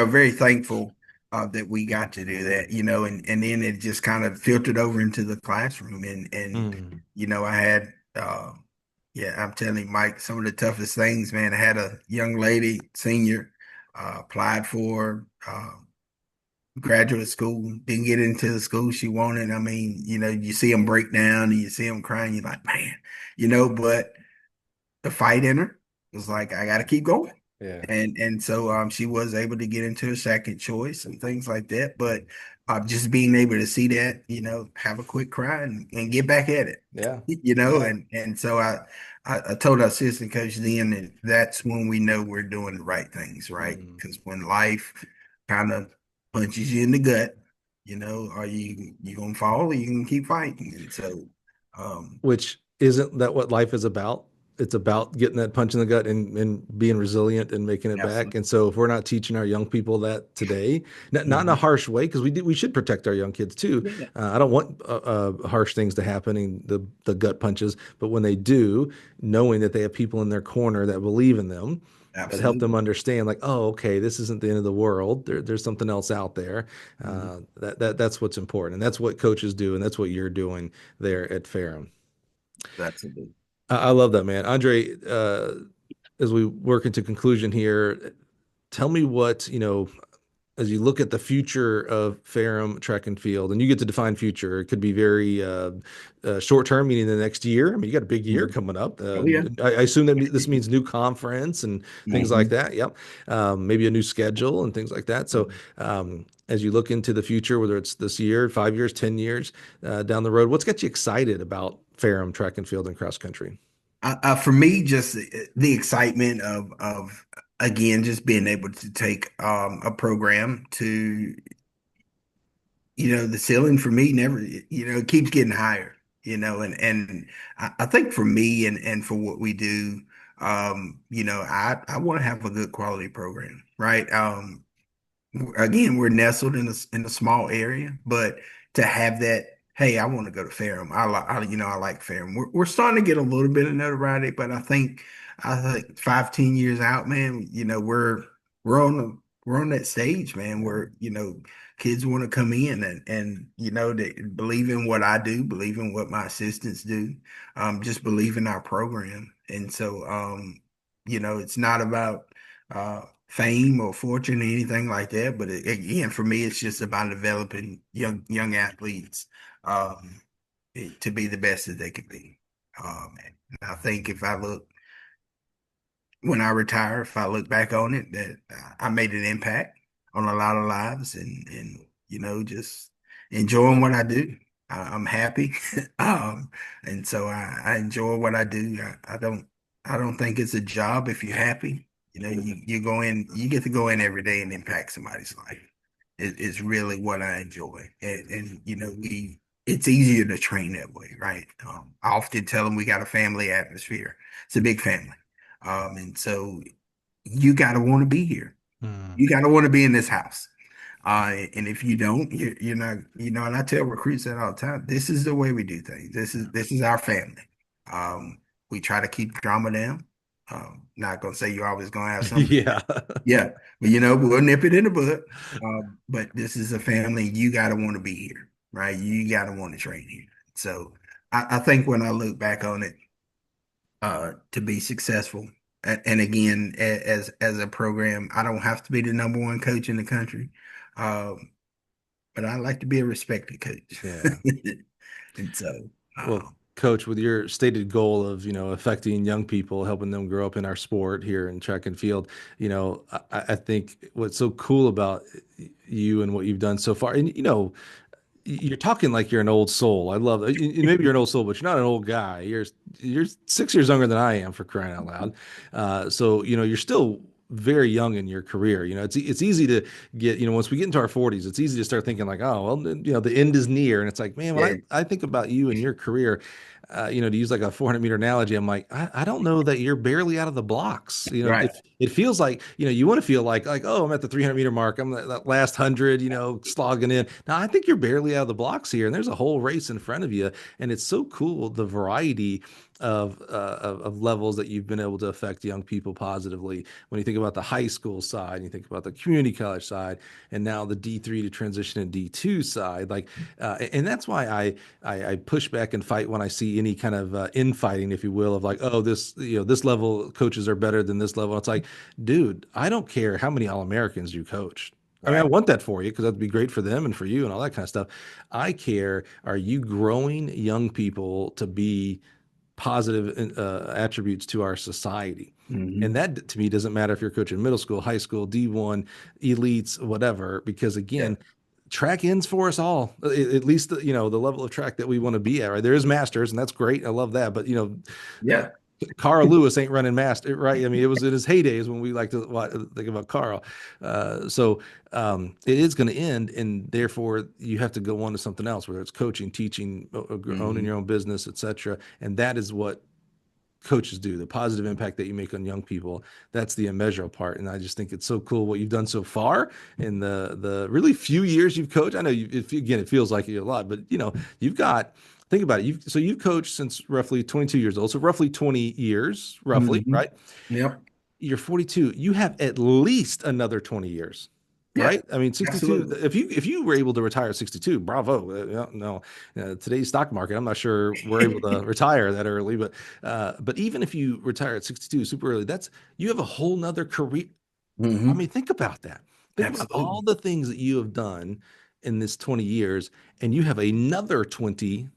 very thankful that we got to do that, and then it just kind of filtered over into the classroom. And Mm. I had yeah, I'm telling you, Mike, some of the toughest things, man. I had a young lady, senior, applied for graduate school, didn't get into the school she wanted. I mean, you see them break down and you see them crying, you're like, man, but the fight in her was like, I got to keep going. Yeah. And so she was able to get into a second choice and things like that. But just being able to see that, have a quick cry and get back at it, Yeah. and so I told our assistant coach then that that's when we know we're doing the right things, right? Mm. Because when life kind of punches you in the gut, are you gonna fall or you can keep fighting? And so Which isn't that what life is about? It's about getting that punch in the gut and being resilient and making it back. absolutely. And so if we're not teaching our young people that today, not in a Mhm. harsh way, because we should protect our young kids too. Yeah, I don't want harsh things to happen in the gut punches, but when they do, knowing that they have people in their corner that believe in them, that help them absolutely. understand, like, oh, okay, this isn't the end of the world. There's something else out there. Mhm. That's what's important, and that's what coaches do, and that's what you're doing there at Ferrum. Absolutely. I love that, man. Andre, as we work into conclusion here, tell me what, as you look at the future of Ferrum Track and Field, and you get to define future, it could be very short term, meaning the next year. I mean, you got a big year Mhm. coming up. Oh yeah. I assume that this means new conference and things like Mhm. that. Yep. Maybe a new schedule and things like that. So, as you look into the future, whether it's this year, 5 years, 10 years down the road, what's got you excited about Ferrum Track and Field and cross country? For me, just the excitement of again just being able to take a program to the ceiling for me never it keeps getting higher. I think for me and for what we do, I want to have a good quality program, right? Again, we're nestled in a small area, but to have that, hey, I want to go to Ferrum. I like Ferrum. We're starting to get a little bit of notoriety, but I think 5, 10 years out, man, we're on we're on that stage, man, where kids want to come in and they believe in what I do, believe in what my assistants do, just believe in our program, and so it's not about fame or fortune or anything like that. But again, for me, it's just about developing young athletes to be the best that they can be. And I think if I look when I retire, if I look back on it, that I made an impact on a lot of lives, and just enjoying what I do. I'm happy, and so I enjoy what I do. I don't think it's a job if you're happy. You go in, you get to go in every day and impact somebody's life. It's really what I enjoy, and it's easier to train that way, right? I often tell them we got a family atmosphere. It's a big family. And so you got to want to be here. Mm. You got to want to be in this house. And if you don't, you're not, and I tell recruits that all the time. This is the way we do things. This is our family. We try to keep drama down. Not gonna say you're always gonna have something. Yeah. Yeah, but we'll nip it in the bud. But this is a family. You got to want to be here, right? You got to want to train here. So I think when I look back on it, to be successful. And again, as a program, I don't have to be the number one coach in the country, um, but I like to be a respected coach. Yeah. And so, Well, Coach, with your stated goal of, affecting young people, helping them grow up in our sport here in track and field, I think what's so cool about you and what you've done so far, and, you're talking like you're an old soul. I love that. Maybe you're an old soul, but you're not an old guy. You're 6 years younger than I am, for crying out loud. So you're still very young in your career. It's easy to get, once we get into our 40s, it's easy to start thinking like, oh, well, the end is near. And it's like, man, when yeah, I think about you and your career, to use like a 400-meter analogy, I'm like, I don't know that you're barely out of the blocks. right, It feels like, you want to feel like, oh, I'm at the 300-meter mark. I'm that last 100, slogging in. Now, I think you're barely out of the blocks here, and there's a whole race in front of you. And it's so cool, the variety of levels that you've been able to affect young people positively. When you think about the high school side, and you think about the community college side, and now the D3 to transition to D2 side, and that's why I push back and fight when I see any kind of infighting, if you will, of like, oh, this level coaches are better than this level. It's like, dude, I don't care how many All-Americans you coached. I mean, I right. want that for you because that'd be great for them and for you and all that kind of stuff. I care, are you growing young people to be positive attributes to our society? And Hmm. that to me doesn't matter if you're coaching middle school, high school, D1, elites, whatever, because Yeah, again, track ends for us all. At least the level of track that we want to be at, right? There is masters, and that's great. I love that. But uh, yeah, Carl Lewis ain't running master, right? I mean, it was in his heydays when we like to think about Carl. So it is going to end, and therefore you have to go on to something else, whether it's coaching, teaching, owning hmm your own business, etc. And that is what coaches do, the positive impact that you make on young people. That's the immeasurable part. And I just think it's so cool what you've done so far in the really few years you've coached. I know again, it feels like you a lot, but you've got, think about it. You've coached since roughly 22 years old. So roughly 20 years, roughly, hmm right? Yep. You're 42. You have at least another 20 years. Yeah, Right? I mean, 62. absolutely. If you were able to retire at 62, bravo. No, today's stock market, I'm not sure we're able to retire that early, but even if you retire at 62 super early, you have a whole nother career. I Hmm. mean, think about that. Think about all Absolutely. the things that you have done in this 20 years, and you have another 20,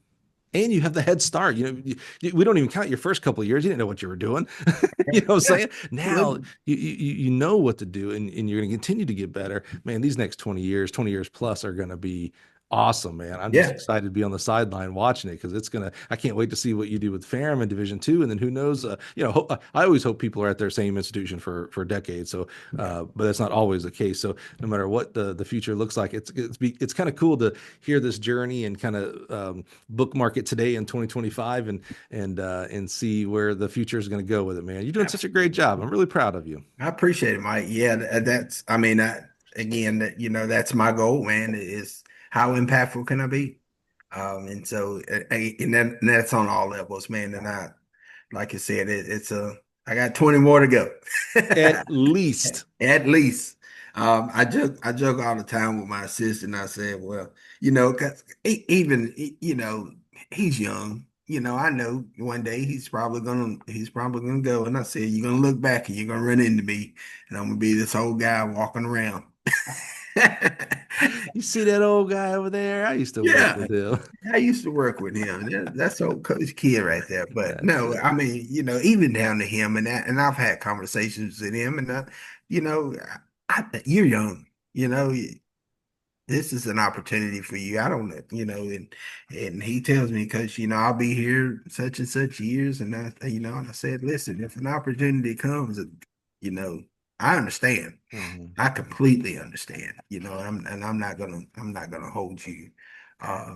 and you have the head start. We don't even count your first couple of years. You didn't know what you were doing. You know what I'm Yeah, saying? Now absolutely. you know what to do, and you're going to continue to get better. Man, these next 20 years plus are going to be Awesome, man. I'm just Yeah. excited to be on the sideline watching it because I can't wait to see what you do with Ferrum in Division II. And then who knows, I always hope people are at their same institution for decades. So, but that's not always the case. So no matter what the future looks like, it's kind of cool to hear this journey and kind of bookmark it today in 2025 and see where the future is going to go with it, man. You're doing such a great job. I'm really proud of you. I appreciate it, Mike. Yeah, that's, I mean, again, that's my goal, man, is how impactful can I be? And so, and that's on all levels, man. And like I said, I got 20 more to go. At least. At least. I joke all the time with my assistant. I said, well, 'cause even, he's young. I know one day he's probably gonna go. And I said, you're gonna look back and you're gonna run into me, and I'm gonna be this old guy walking around. You see that old guy over there? I used to work Yeah, with him. I used to work with him. That's old Coach Kid right there. But That's no, it. I mean, even down to him, and I've had conversations with him, and you know, you're young. You know, this is an opportunity for you. I don't, and he tells me, because I'll be here such and such years, and and I said, listen, if an opportunity comes, you know, I understand. Mhm. I completely understand. I'm not gonna hold you uh,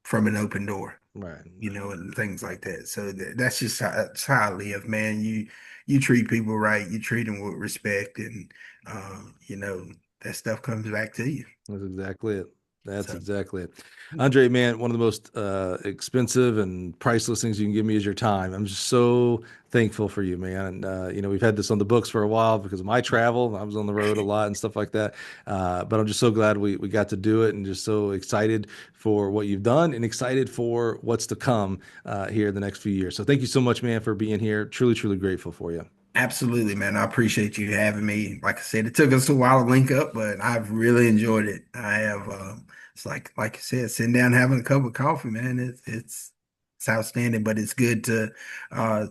from an open door, Right. and things like that. So that's how I live, man. You treat people right, you treat them with respect, and uh, you know that stuff comes back to you. That's exactly it. That's So exactly it. Andre, man, one of the most expensive and priceless things you can give me is your time. I'm just so thankful for you, man. And we've had this on the books for a while because of my travel. I was on the road a lot and stuff like that. But I'm just so glad we got to do it, and just so excited for what you've done and excited for what's to come here in the next few years. So thank you so much, man, for being here. Truly, truly grateful for you. absolutely, man. I appreciate you having me. Like I said, it took us a while to link up, but I've really enjoyed it. I have. It's like you said, sitting down having a cup of coffee, man. It's outstanding, but it's good to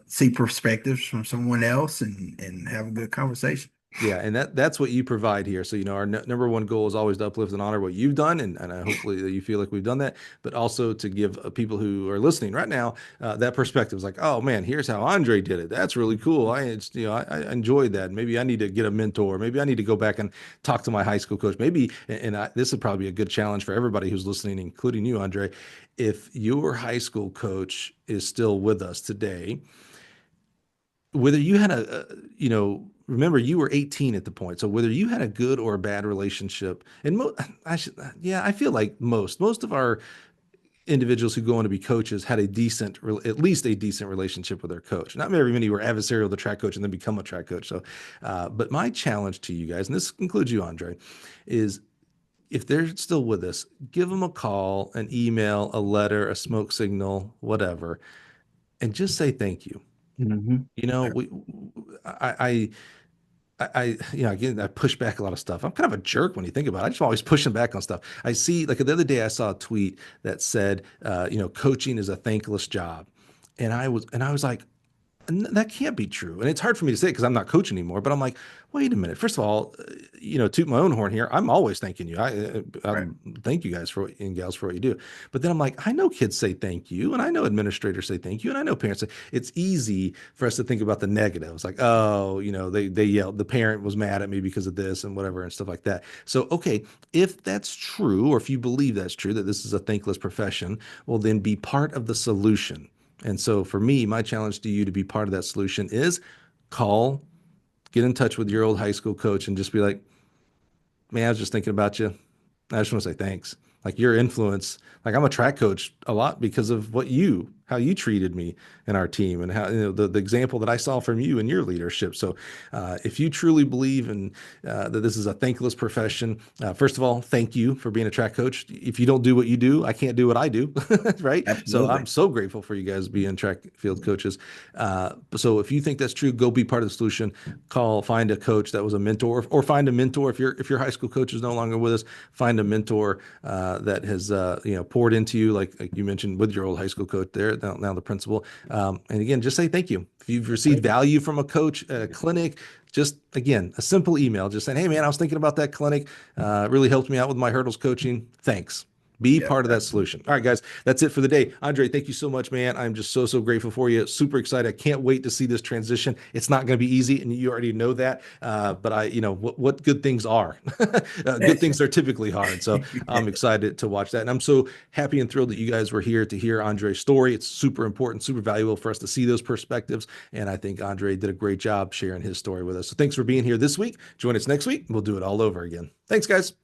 see perspectives from someone else and have a good conversation. Yeah, and that's what you provide here. So, our number one goal is always to uplift and honor what you've done, and hopefully that you feel like we've done that, but also to give people who are listening right now that perspective. It's like, oh man, here's how Andre did it. That's really cool. I enjoyed that. Maybe I need to get a mentor. Maybe I need to go back and talk to my high school coach. Maybe, this would probably be a good challenge for everybody who's listening, including you, Andre. If your high school coach is still with us today, whether you had remember you were 18 at the point, so whether you had a good or a bad relationship, and I feel like most of our individuals who go on to be coaches had at least a decent relationship with their coach. Not very many were adversarial to the track coach and then become a track coach. So, but my challenge to you guys, and this includes you, Andre, is if they're still with us, give them a call, an email, a letter, a smoke signal, whatever, and just say thank you. Mhm. You know, we, again, I push back a lot of stuff. I'm kind of a jerk when you think about it. I just always pushing back on stuff. I see, like the other day, I saw a tweet that said, coaching is a thankless job, and I was like, that can't be true. And it's hard for me to say because I'm not coaching anymore. But I'm like, wait a minute. First of all, toot my own horn here. I'm always thanking you. Right. Thank you guys and gals for what you do. But then I'm like, I know kids say thank you, and I know administrators say thank you, and I know parents say it's easy for us to think about the negatives, like, oh, they yelled, the parent was mad at me because of this and whatever and stuff like that. So, okay, if that's true, or if you believe that's true, that this is a thankless profession, well, then be part of the solution. And so for me, my challenge to you to be part of that solution is call, get in touch with your old high school coach and just be like, man, I was just thinking about you. I just want to say thanks. Like your influence, like I'm a track coach a lot because of how you treated me and our team, and how the example that I saw from you and your leadership. So, if you truly believe in that this is a thankless profession, first of all, thank you for being a track coach. If you don't do what you do, I can't do what I do, right? So I'm Absolutely. so grateful for you guys being track field coaches. So if you think that's true, go be part of the solution. Find a coach that was a mentor, or find a mentor if your high school coach is no longer with us. Find a mentor that has poured into you, like you mentioned with your old high school coach there, now the principal. And again, just say thank you. If you've received value from a coach at a clinic, just again, a simple email, just saying, hey man, I was thinking about that clinic. Really helped me out with my hurdles coaching. Thanks. Be Yeah, part of that solution. All right, guys, that's it for the day. Andre, thank you so much, man. I'm just so grateful for you. Super excited. I can't wait to see this transition. It's not going to be easy, and you already know that. But what good things are. Good things are typically hard. So I'm excited to watch that. And I'm so happy and thrilled that you guys were here to hear Andre's story. It's super important, super valuable for us to see those perspectives. And I think Andre did a great job sharing his story with us. So thanks for being here this week. Join us next week. We'll do it all over again. Thanks, guys.